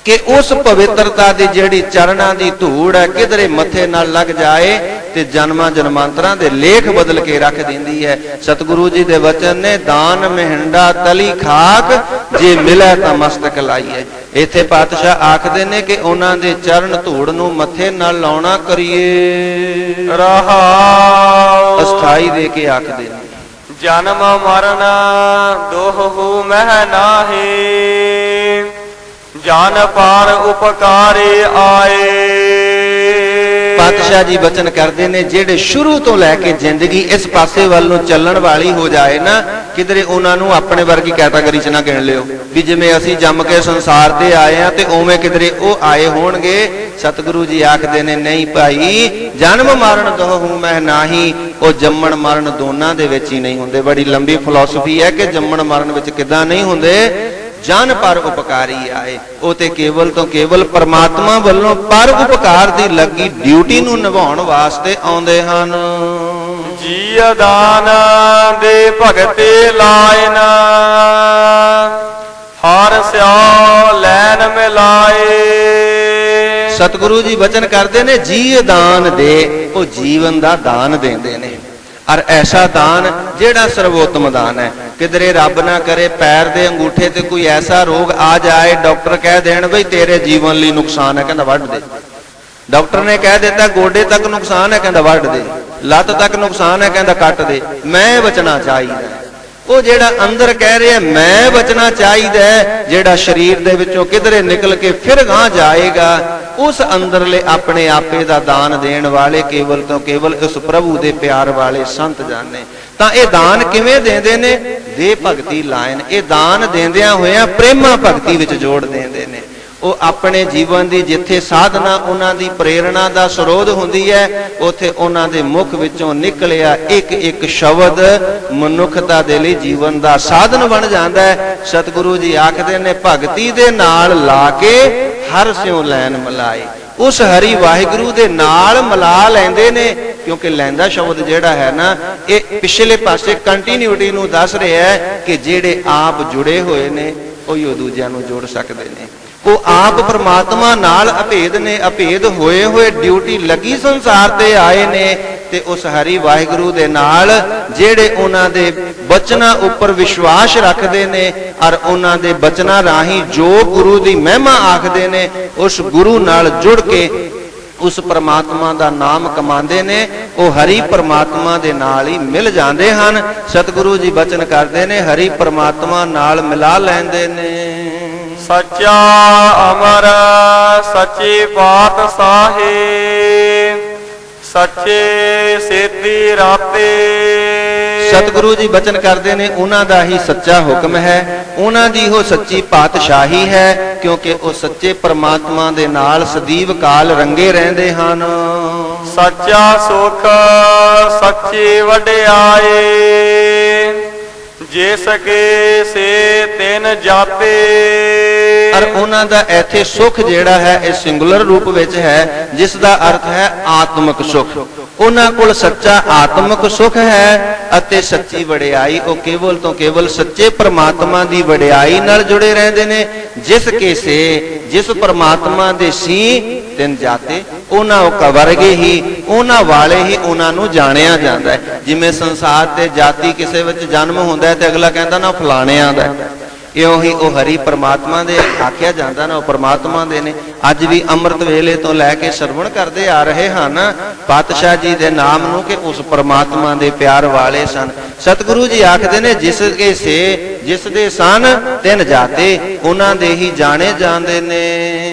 A: ਕਿ ਉਸ ਪਵਿੱਤਰਤਾ ਦੀ ਜਿਹੜੀ ਚਰਨਾਂ ਦੀ ਧੂੜ ਹੈ, ਕਿਧਰੇ ਮੱਥੇ ਨਾਲ ਲੱਗ ਜਾਏ ਤੇ ਜਨਮਾਂ ਜਨਮਾਂਤਰਾਂ ਦੇ ਲੇਖ ਬਦਲ ਕੇ ਰੱਖ ਦਿੰਦੀ ਹੈ। ਸਤਿਗੁਰੂ ਜੀ ਦੇ ਵਚਨ ਨੇ, ਦਾਨ ਮਹਿੰਡਾ ਤਲੀ ਖਾਕ, ਜੇ ਮਿਲੇ ਤਾਂ ਮਸਤਕ ਲਾਈਏ। ਇੱਥੇ ਪਾਤਸ਼ਾਹ ਆਖਦੇ ਨੇ ਕਿ ਉਹਨਾਂ ਦੇ ਚਰਨ ਧੂੜ ਨੂੰ ਮੱਥੇ ਨਾਲ ਲਾਉਣਾ ਕਰੀਏ
B: ਰਹਾਉ।
A: ਅਸਥਾਈ ਦੇ ਕੇ ਆਖਦੇ ਨੇ,
B: ਜਨਮ ਮਰਨ ਦੋਹੂ ਮਹਿ ਨਾਹੀ, ਜਨ ਪਰ ਉਪਕਾਰੇ ਆਏ।
A: ਪਾਤਸ਼ਾਹ ਜੀ ਬਚਨ ਕਰਦੇ ਨੇ, ਜਿਹੜੇ ਸ਼ੁਰੂ ਤੋਂ ਲੈ ਕੇ ਜ਼ਿੰਦਗੀ ਇਸ ਪਾਸੇ ਵੱਲ ਨੂੰ ਚੱਲਣ ਵਾਲੀ ਹੋ ਜਾਏ ਨਾ, ਕਿਧਰੇ ਉਹਨਾਂ ਨੂੰ ਆਪਣੇ ਵਰਗੀ ਕੈਟਾਗਰੀ 'ਚ ਨਾ ਗਿਣ ਲਿਓ ਵੀ ਜਿਵੇਂ ਅਸੀਂ ਜੰਮ ਕੇ ਸੰਸਾਰ ਤੇ ਆਏ ਆ ਤੇ ਉਵੇਂ ਕਿਧਰੇ ਉਹ ਆਏ ਹੋਣਗੇ। ਸਤਿਗੁਰੂ ਜੀ ਆਖਦੇ ਨੇ, ਨਹੀਂ ਭਾਈ, ਜਨਮ ਮਰਨ ਦੋਹੂ ਮਹਿ ਨਾਹੀ। ਉਹ ਜੰਮਣ ਮਰਨ ਦੋਨਾਂ ਦੇ ਵਿੱਚ ਹੀ ਨਹੀਂ ਹੁੰਦੇ। ਬੜੀ ਲੰਬੀ ਫਿਲਾਸਫੀ ਹੈ ਕਿ ਜੰਮਣ ਮਰਨ ਵਿੱਚ ਕਿੱਦਾਂ ਨਹੀਂ ਹੁੰਦੇ। ਜਨ ਪਰ ਉਪਕਾਰੀ ਆਏ, ਉਹ ਤੇ ਕੇਵਲ ਤੋਂ ਕੇਵਲ ਪਰਮਾਤਮਾ ਵੱਲੋਂ ਪਰ ਉਪਕਾਰ ਦੀ ਲੱਗੀ ਡਿਊਟੀ ਨੂੰ ਨਿਭਾਉਣ ਵਾਸਤੇ ਆਉਂਦੇ ਹਨ।
B: ਜੀ ਦਾਨ ਦੇ ਭਗਤੇ ਲਾਇਨ, ਹਰ ਸਿਓ ਲੈਨ ਮਿਲਾਏ।
A: ਸਤਿਗੁਰੂ ਜੀ ਬਚਨ ਕਰਦੇ ਨੇ, ਜੀ ਦਾਨ ਦੇ, ਉਹ ਜੀਵਨ ਦਾ ਦਾਨ ਦਿੰਦੇ ਨੇ। ਔਰ ਐਸਾ ਦਾਨ ਜਿਹੜਾ ਸਰਵੋਤਮ ਦਾਨ ਹੈ। ਕਿਧਰੇ ਰੱਬ ਨਾ ਕਰੇ ਪੈਰ ਦੇ ਅੰਗੂਠੇ ਤੇ ਕੋਈ ਐਸਾ ਰੋਗ ਆ ਜਾਏ, ਡਾਕਟਰ ਕਹਿ ਦੇਣ ਬਈ ਤੇਰੇ ਜੀਵਨ ਲਈ ਨੁਕਸਾਨ ਹੈ, ਕਹਿੰਦਾ ਵੱਢ ਦੇ। ਡਾਕਟਰ ਨੇ ਕਹਿ ਦਿੱਤਾ ਗੋਡੇ ਤੱਕ ਨੁਕਸਾਨ ਹੈ, ਕਹਿੰਦਾ ਵੱਢ ਦੇ। ਲੱਤ ਤੱਕ ਨੁਕਸਾਨ ਹੈ, ਕਹਿੰਦਾ ਕੱਟ ਦੇ। ਮੈਂ ਬਚਣਾ ਚਾਹੀਦਾ। ਉਹ ਜਿਹੜਾ ਅੰਦਰ ਕਹਿ ਰਿਹਾ ਮੈਂ ਬਚਣਾ ਚਾਹੀਦਾ, ਜਿਹੜਾ ਸਰੀਰ ਦੇ ਵਿੱਚੋਂ ਕਿਧਰੇ ਨਿਕਲ ਕੇ ਫਿਰ ਗਾਂ ਜਾਏਗਾ, ਉਸ ਅੰਦਰਲੇ ਆਪਣੇ ਆਪੇ ਦਾ ਦਾਨ ਦੇਣ ਵਾਲੇ ਕੇਵਲ ਤੋਂ ਕੇਵਲ ਉਸ ਪ੍ਰਭੂ ਦੇ ਪਿਆਰ ਵਾਲੇ ਸੰਤ ਜਾਣੇ। ਤਾਂ ਇਹ ਦਾਨ ਕਿਵੇਂ ਦਿੰਦੇ ਨੇ? ਦੇ ਭਗਤੀ ਲਾਇਨ। ਇਹ ਦਾਨ ਦਿੰਦਿਆਂ ਹੋਇਆਂ ਪ੍ਰੇਮਾ ਭਗਤੀ ਵਿੱਚ ਜੋੜ ਦਿੰਦੇ ਨੇ। ਉਹ ਆਪਣੇ ਜੀਵਨ ਦੀ ਜਿੱਥੇ ਸਾਧਨਾ ਉਹਨਾਂ ਦੀ ਪ੍ਰੇਰਣਾ ਦਾ ਸਰੋਤ ਹੁੰਦੀ ਹੈ, ਉੱਥੇ ਉਹਨਾਂ ਦੇ ਮੁਖ ਵਿੱਚੋਂ ਨਿਕਲਿਆ ਇੱਕ ਇੱਕ ਸ਼ਬਦ ਮਨੁੱਖਤਾ ਦੇ ਲਈ ਜੀਵਨ ਦਾ ਸਾਧਨ ਬਣ ਜਾਂਦਾ ਹੈ। ਸਤਿਗੁਰੂ ਜੀ ਆਖਦੇ ਨੇ, ਭਗਤੀ ਦੇ ਨਾਲ ਲਾ ਕੇ ਹਰ ਸਿਉ ਲੈਨ ਮਿਲਾਏ। ਉਸ ਹਰੀ ਵਾਹਿਗੁਰੂ ਦੇ ਨਾਲ ਮਿਲਾ ਲੈਂਦੇ ਨੇ, ਕਿਉਂਕਿ ਲੈਂਦਾ ਸ਼ਬਦ ਜਿਹੜਾ ਹੈ ਨਾ, ਇਹ ਪਿਛਲੇ ਪਾਸੇ ਕੰਟੀਨਿਊਟੀ ਨੂੰ ਦੱਸ ਰਿਹਾ ਹੈ ਕਿ ਜਿਹੜੇ ਆਪ ਜੁੜੇ ਹੋਏ ਨੇ ਉਹੀ ਉਹ ਦੂਜਿਆਂ ਨੂੰ ਜੋੜ ਸਕਦੇ ਨੇ। ਉਹ ਆਪ ਪ੍ਰਮਾਤਮਾ ਨਾਲ ਅਭੇਦ ਨੇ, ਅਭੇਦ ਹੋਏ ਹੋਏ ਡਿਊਟੀ ਲੱਗੀ ਸੰਸਾਰ ਤੇ ਆਏ ਨੇ, ਤੇ ਉਸ ਹਰੀ ਵਾਹਿਗੁਰੂ ਦੇ ਨਾਲ ਜਿਹੜੇ ਉਹਨਾਂ ਦੇ ਬਚਨਾਂ ਉੱਪਰ ਵਿਸ਼ਵਾਸ ਰੱਖਦੇ ਨੇ ਔਰ ਉਹਨਾਂ ਦੇ ਬਚਨਾਂ ਰਾਹੀਂ ਜੋ ਗੁਰੂ ਦੀ ਮਹਿਮਾ ਆਖਦੇ ਨੇ, ਉਸ ਗੁਰੂ ਨਾਲ ਜੁੜ ਕੇ ਉਸ ਪਰਮਾਤਮਾ ਦਾ ਨਾਮ ਕਮਾਉਂਦੇ ਨੇ, ਉਹ ਹਰੀ ਪਰਮਾਤਮਾ ਦੇ ਨਾਲ ਹੀ ਮਿਲ ਜਾਂਦੇ ਹਨ। ਸਤਿਗੁਰੂ ਜੀ ਬਚਨ ਕਰਦੇ ਨੇ, ਹਰੀ ਪਰਮਾਤਮਾ ਨਾਲ ਮਿਲਾ ਲੈਂਦੇ ਨੇ।
B: ਸੱਚਾ ਅਮਰ ਸੱਚੇ ਪਾਤਸ਼ਾਹੀ, ਸੱਚੇ ਸੇਤੀ ਰਾਤੇ।
A: ਸਤਿਗੁਰੂ ਜੀ ਬਚਨ ਕਰਦੇ ਨੇ, ਉਹਨਾਂ ਦਾ ਹੀ ਸੱਚਾ ਹੁਕਮ ਹੈ, ਉਹਨਾਂ ਦੀ ਉਹ ਸੱਚੀ ਪਾਤਸ਼ਾਹੀ ਹੈ, ਕਿਉਂਕਿ ਉਹ ਸੱਚੇ ਪਰਮਾਤਮਾ ਦੇ ਨਾਲ ਸਦੀਵ ਕਾਲ ਰੰਗੇ ਰਹਿੰਦੇ ਹਨ।
B: ਸੱਚਾ ਸੁਖ ਸੱਚੀ ਵਡਿਆਈ, ਜੇ ਸਕੇ ਸੇ ਤਿਨ ਜਾਤੇ।
A: ਔਰ ਉਹਨਾਂ ਦਾ ਇੱਥੇ ਸੁਖ ਜਿਹੜਾ ਹੈ ਇਹ ਸਿੰਗੂਲਰ ਰੂਪ ਵਿੱਚ ਹੈ, ਜਿਸ ਦਾ ਅਰਥ ਹੈ ਆਤਮਿਕ ਸੁਖ। ਉਹਨਾਂ ਕੋਲ ਸੱਚਾ ਆਤਮਿਕ ਸੁਖ ਹੈ ਅਤੇ ਸੱਚੀ ਵਡਿਆਈ। ਉਹ ਕੇਵਲ ਤੋਂ ਕੇਵਲ ਸੱਚੇ ਪ੍ਰਮਾਤਮਾ ਦੀ ਵਡਿਆਈ ਨਾਲ ਜੁੜੇ ਰਹਿੰਦੇ ਨੇ। ਜਿਸ ਕੇ ਸੇ ਜਿਸ ਪਰਮਾਤਮਾ ਦੇ ਸੀ ਤਿਨ ਜਾਤੇ, ਉਹਨਾਂ ਵਰਗੇ ਹੀ ਉਹਨਾਂ ਵਾਲੇ ਹੀ ਉਹਨਾਂ ਨੂੰ ਜਾਣਿਆ ਜਾਂਦਾ ਹੈ। ਜਿਵੇਂ ਸੰਸਾਰ ਤੇ ਜਾਤੀ ਕਿਸੇ ਵਿੱਚ ਜਨਮ ਹੁੰਦਾ ਹੈ ਤੇ ਅਗਲਾ ਕਹਿੰਦਾ ਨਾ ਫਲਾਣਿਆਂ ਦਾ, ਇਉਂ ਹੀ ਉਹ ਹਰੀ ਪਰਮਾਤਮਾ ਦੇ ਆਖਿਆ ਜਾਂਦਾ ਨਾ, ਉਹ ਪਰਮਾਤਮਾ ਦੇ ਨੇ। ਅੱਜ ਵੀ ਅੰਮ੍ਰਿਤ ਵੇਲੇ ਤੋਂ ਲੈ ਕੇ ਸਰਵਣ ਕਰਦੇ ਆ ਰਹੇ ਹਨ ਪਾਤਸ਼ਾਹ ਜੀ ਦੇ ਨਾਮ ਨੂੰ ਕਿ ਉਸ ਪਰਮਾਤਮਾ ਦੇ ਪਿਆਰ ਵਾਲੇ ਸਨ। ਸਤਿਗੁਰੂ ਜੀ ਆਖਦੇ ਨੇ ਜਿਸ ਕੇ ਸੇ ਜਿਸ ਦੇ ਸਨ ਤਿਨ ਜਾਤੇ, ਉਹਨਾਂ ਦੇ ਹੀ ਜਾਣੇ ਜਾਂਦੇ ਨੇ।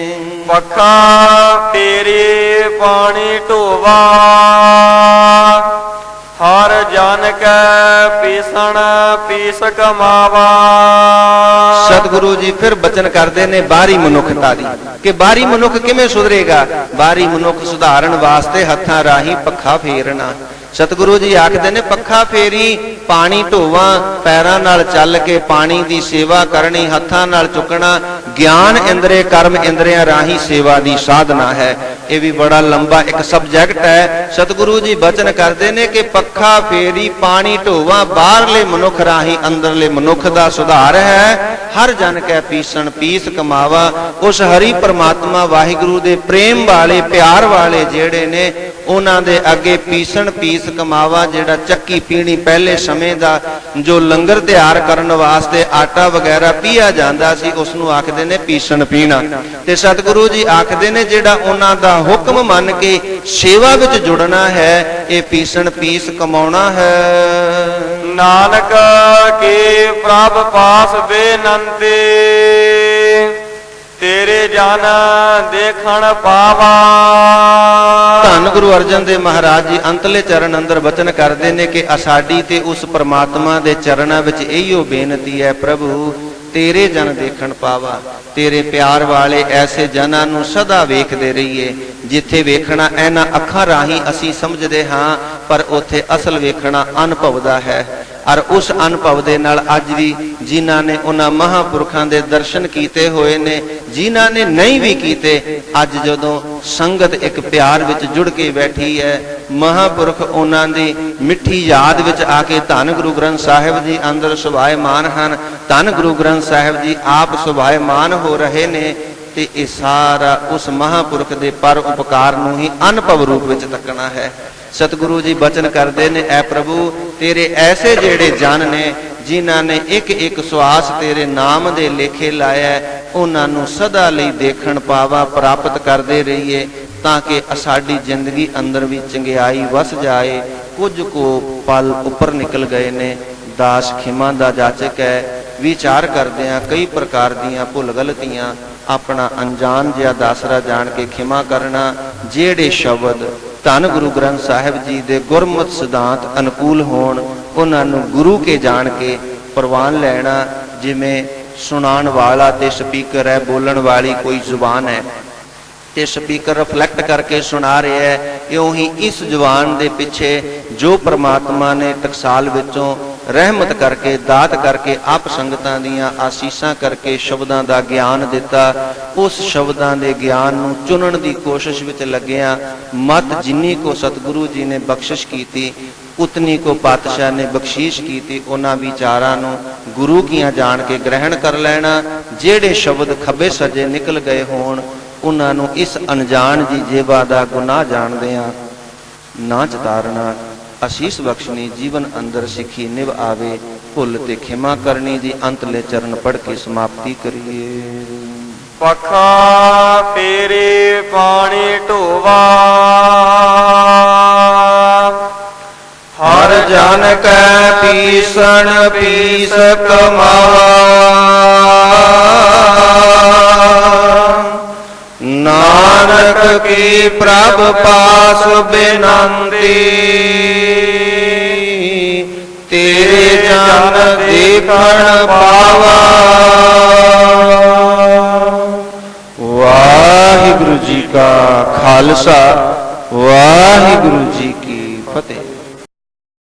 B: ਪੱਖਾ ਤੇਰੇ ਪਾਣੀ ਢੋਵਾ, ਹਰ ਜਨ ਕੈ ਪੀਸਣ ਪੀਸ ਕਮਾਵਾ।
A: ਸਤਿਗੁਰੂ ਜੀ ਫਿਰ ਬਚਨ ਕਰਦੇ ਨੇ ਬਾਹਰੀ ਮਨੁੱਖਤਾ ਦੀ, ਕਿ ਬਾਹਰੀ ਮਨੁੱਖ ਕਿਵੇਂ ਸੁਧਰੇਗਾ। ਬਾਹਰੀ ਮਨੁੱਖ ਸੁਧਾਰਨ ਵਾਸਤੇ ਹੱਥਾਂ ਰਾਹੀਂ ਪੱਖਾ ਫੇਰਨਾ। ਸਤਿਗੁਰੂ ਜੀ ਆਖਦੇ ਨੇ ਪੱਖਾ ਫੇਰੀ, ਪਾਣੀ ਢੋਵਾਂ, ਪੈਰਾਂ ਨਾਲ ਚੱਲ ਕੇ ਪਾਣੀ ਦੀ ਸੇਵਾ ਕਰਨੀ, ਹੱਥਾਂ ਨਾਲ ਚੁੱਕਣਾ, ਗਿਆਨ ਇੰਦਰੇ ਕਰਮ ਇੰਦਰੀਆਂ ਰਾਹੀਂ ਸੇਵਾ ਦੀ ਸਾਧਨਾ ਹੈ। ਇਹ ਵੀ ਬੜਾ ਲੰਬਾ ਇੱਕ ਸਬਜੈਕਟ ਹੈ। ਸਤਿਗੁਰੂ ਜੀ ਬਚਨ ਕਰਦੇ ਨੇ ਕਿ ਪੱਖਾ ਫੇਰੀ, ਪਾਣੀ ਢੋਵਾਂ, ਬਾਹਰਲੇ ਮਨੁੱਖ ਰਾਹੀਂ ਅੰਦਰਲੇ ਮਨੁੱਖ ਦਾ ਸੁਧਾਰ ਹੈ। ਹਰ ਜਨ ਕੈ ਪੀਸਣ ਪੀਸ ਕਮਾਵਾ, ਉਸ ਹਰੀ ਪਰਮਾਤਮਾ ਵਾਹਿਗੁਰੂ ਦੇ ਪ੍ਰੇਮ ਵਾਲੇ ਪਿਆਰ ਵਾਲੇ ਜਿਹੜੇ ਨੇ ਉਹਨਾਂ ਦੇ ਅੱਗੇ ਪੀਸਣ ਪੀਸ ਕਮਾਵਾ। ਜਿਹੜਾ ਚੱਕੀ ਪੀਣੀ ਪਹਿਲੇ ਸਮੇਂ ਦਾ ਜੋ ਲੰਗਰ ਤਿਆਰ ਕਰਨ ਵਾਸਤੇ ਆਟਾ ਵਗੈਰਾ ਪੀਆ ਜਾਂਦਾ ਸੀ, ਉਸ ਨੂੰ ਆਖਦੇ ਨੇ ਪੀਸਣ ਪੀਣਾ। ਤੇ ਸਤਿਗੁਰੂ ਜੀ ਆਖਦੇ ਨੇ ਜਿਹੜਾ ਉਹਨਾਂ ਦਾ ਹੁਕਮ ਮੰਨ ਕੇ ਸੇਵਾ ਵਿੱਚ ਜੁੜਨਾ ਹੈ, ਇਹ ਪੀਸਣ ਪੀਸ ਕਮਾਉਣਾ ਹੈ।
B: ਨਾਨਕ ਕੇ ਪ੍ਰਭ ਪਾਸ ਬੇਨੰਤੀ, ਤੇਰੇ ਜਨ ਦੇਖਣ ਪਾਵਾ।
A: ਧੰਨ ਗੁਰੂ ਅਰਜਨ ਦੇਵ ਮਹਾਰਾਜ ਜੀ ਅੰਤਲੇ ਚਰਨ ਅੰਦਰ ਬਚਨ ਕਰਦੇ ਨੇ ਕਿ ਸਾਡੀ ਤੇ ਉਸ ਪਰਮਾਤਮਾ ਦੇ ਚਰਨਾਂ ਵਿੱਚ ਇਹੀਓ ਬੇਨਤੀ ਹੈ, ਪ੍ਰਭੂ ਤੇਰੇ ਜਨ ਦੇਖਣ ਪਾਵਾ। ਤੇਰੇ ਪਿਆਰ ਵਾਲੇ ਐਸੇ ਜਨਾਂ ਨੂੰ ਸਦਾ ਵੇਖਦੇ ਰਹੀਏ। ਜਿੱਥੇ ਵੇਖਣਾ ਇਹਨਾਂ ਅੱਖਾਂ ਰਾਹੀਂ ਅਸੀਂ ਸਮਝਦੇ ਹਾਂ, ਪਰ ਉੱਥੇ ਅਸਲ ਵੇਖਣਾ ਅਨੁਭਵ ਦਾ ਹੈ। ਔਰ ਉਸ ਅਨੁਭਵ ਦੇ ਨਾਲ ਅੱਜ ਵੀ ਜਿਨ੍ਹਾਂ ਨੇ ਉਹਨਾਂ ਮਹਾਂਪੁਰਖਾਂ ਦੇ ਦਰਸ਼ਨ ਕੀਤੇ ਹੋਏ ਨੇ, ਜਿਨ੍ਹਾਂ ਨੇ ਨਹੀਂ ਵੀ ਕੀਤੇ, ਅੱਜ ਜਦੋਂ ਸੰਗਤ ਇੱਕ ਪਿਆਰ ਵਿੱਚ ਜੁੜ ਕੇ ਬੈਠੀ ਹੈ, ਮਹਾਂਪੁਰਖ ਉਹਨਾਂ ਦੀ ਮਿੱਠੀ ਯਾਦ ਵਿੱਚ ਆ ਕੇ ਧੰਨ ਗੁਰੂ ਗ੍ਰੰਥ ਸਾਹਿਬ ਜੀ ਅੰਦਰ ਸੁਭਾਇਮਾਨ ਹਨ। ਧੰਨ ਗੁਰੂ ਗ੍ਰੰਥ ਸਾਹਿਬ ਜੀ ਆਪ ਸੁਭਾਇਮਾਨ ਹੋ ਰਹੇ ਨੇ। ਤੇ ਇਹ ਸਾਰਾ ਉਸ ਮਹਾਂਪੁਰਖ ਦੇ ਪਰ ਉਪਕਾਰ ਨੂੰ ਹੀ ਅਨੁਭਵ ਰੂਪ ਵਿੱਚ ਤੱਕਣਾ ਹੈ। ਸਤਿਗੁਰੂ ਜੀ ਬਚਨ ਕਰਦੇ ਨੇ, ਐ ਪ੍ਰਭੂ ਤੇਰੇ ਐਸੇ ਜਿਹੜੇ ਜਨ ਨੇ ਜਿਨ੍ਹਾਂ ਨੇ ਇੱਕ ਇੱਕ ਸਵਾਸ ਤੇਰੇ ਨਾਮ ਦੇ ਲੇਖੇ ਲਾਇਆ, ਉਹਨਾਂ ਨੂੰ ਸਦਾ ਲਈ ਦੇਖਣ ਪਾਵਾ, ਪ੍ਰਾਪਤ ਕਰਦੇ ਰਹੀਏ, ਤਾਂ ਕਿ ਸਾਡੀ ਜ਼ਿੰਦਗੀ ਅੰਦਰ ਵੀ ਚੰਗਿਆਈ ਵਸ ਜਾਏ। ਕੁਝ ਕੁ ਪਲ ਉੱਪਰ ਨਿਕਲ ਗਏ ਨੇ, ਦਾਸ ਖਿਮਾ ਦਾ ਜਾਚਕ ਹੈ। ਵਿਚਾਰ ਕਰਦਿਆਂ ਕਈ ਪ੍ਰਕਾਰ ਦੀਆਂ ਭੁੱਲ ਗਲਤੀਆਂ ਆਪਣਾ ਅਣਜਾਣ ਜਿਹਾ ਦਾਸਰਾ ਜਾਣ ਕੇ ਖਿਮਾ ਕਰਨਾ। ਜਿਹੜੇ ਸ਼ਬਦ ਧੰਨ ਗੁਰੂ ਗ੍ਰੰਥ ਸਾਹਿਬ ਜੀ ਦੇ ਗੁਰਮਤਿ ਸਿਧਾਂਤ ਅਨੁਕੂਲ ਹੋਣ, ਉਹਨਾਂ ਨੂੰ ਗੁਰੂ ਕੇ ਜਾਣ ਕੇ ਪ੍ਰਵਾਨ ਲੈਣਾ। ਜਿਵੇਂ ਸੁਣਾਉਣ ਵਾਲਾ ਤੇ ਸਪੀਕਰ ਹੈ, ਬੋਲਣ ਵਾਲੀ ਕੋਈ ਜ਼ੁਬਾਨ ਹੈ ਤੇ ਸਪੀਕਰ ਰਿਫਲੈਕਟ ਕਰਕੇ ਸੁਣਾ ਰਿਹਾ ਹੈ, ਇਉਂ ਹੀ ਇਸ ਜ਼ੁਬਾਨ ਦੇ ਪਿੱਛੇ ਜੋ ਪ੍ਰਮਾਤਮਾ ਨੇ ਟਕਸਾਲ ਵਿੱਚੋਂ ਰਹਿਮਤ ਕਰਕੇ, ਦਾਤ ਕਰਕੇ, ਆਪ ਸੰਗਤਾਂ ਦੀਆਂ ਆਸੀਸਾਂ ਕਰਕੇ ਸ਼ਬਦਾਂ ਦਾ ਗਿਆਨ ਦਿੱਤਾ, ਉਸ ਸ਼ਬਦਾਂ ਦੇ ਗਿਆਨ ਨੂੰ ਚੁਣਨ ਦੀ ਕੋਸ਼ਿਸ਼ ਵਿੱਚ ਲੱਗਿਆ। ਮਤ ਜਿੰਨੀ ਕੋ ਸਤਿਗੁਰੂ ਜੀ ਨੇ ਬਖਸ਼ਿਸ਼ ਕੀਤੀ, ਉਤਨੀ ਕੋ ਪਾਤਸ਼ਾਹ ਨੇ ਬਖਸ਼ੀਸ਼ ਕੀਤੀ। ਉਹਨਾਂ ਵਿਚਾਰਾਂ ਨੂੰ ਗੁਰੂ ਕੀਆਂ ਜਾਣ ਕੇ ਗ੍ਰਹਿਣ ਕਰ ਲੈਣਾ। ਜਿਹੜੇ ਸ਼ਬਦ ਖੱਬੇ ਸੱਜੇ ਨਿਕਲ ਗਏ ਹੋਣ, ਉਹਨਾਂ ਨੂੰ ਇਸ ਅਣਜਾਣ ਜੀ ਜੇਬਾ ਦਾ ਗੁਨਾਹ ਜਾਣਦਿਆਂ ਨਾ ਚਤਾਰਨਾ। ਅਸੀਸ ਬਖਸ਼ਣੀ ਜੀਵਨ ਅੰਦਰ ਸਿੱਖੀ ਨਿਭ ਆਵੇ। ਭੁੱਲ ਤੇ ਖਿਮਾ ਕਰਨੀ ਦੀ ਅੰਤਲੇ ਚਰਨ ਪੜ੍ਹ ਕੇ ਸਮਾਪਤੀ ਕਰੀਏ।
B: ਪੱਖਾ ਤੇਰੇ ਪਾਣੀ ਢੋਵਾ,
A: ਹਰ ਜਨ ਕੈ ਪੀਸਣ ਪੀਸ ਕਮਾਵਾ। ਨਾਨਕ ਕੀ ਪ੍ਰਭ ਪਾਸ ਬੇਨੰਤੀ, ਤੇਰੇ ਜਨ ਦੇਖਣ ਪਾਵਾ। ਵਾਹਿਗੁਰੂ ਜੀ ਕਾ ਖਾਲਸਾ, ਵਾਹਿਗੁਰੂ ਜੀ ਕੀ ਫਤਿਹ।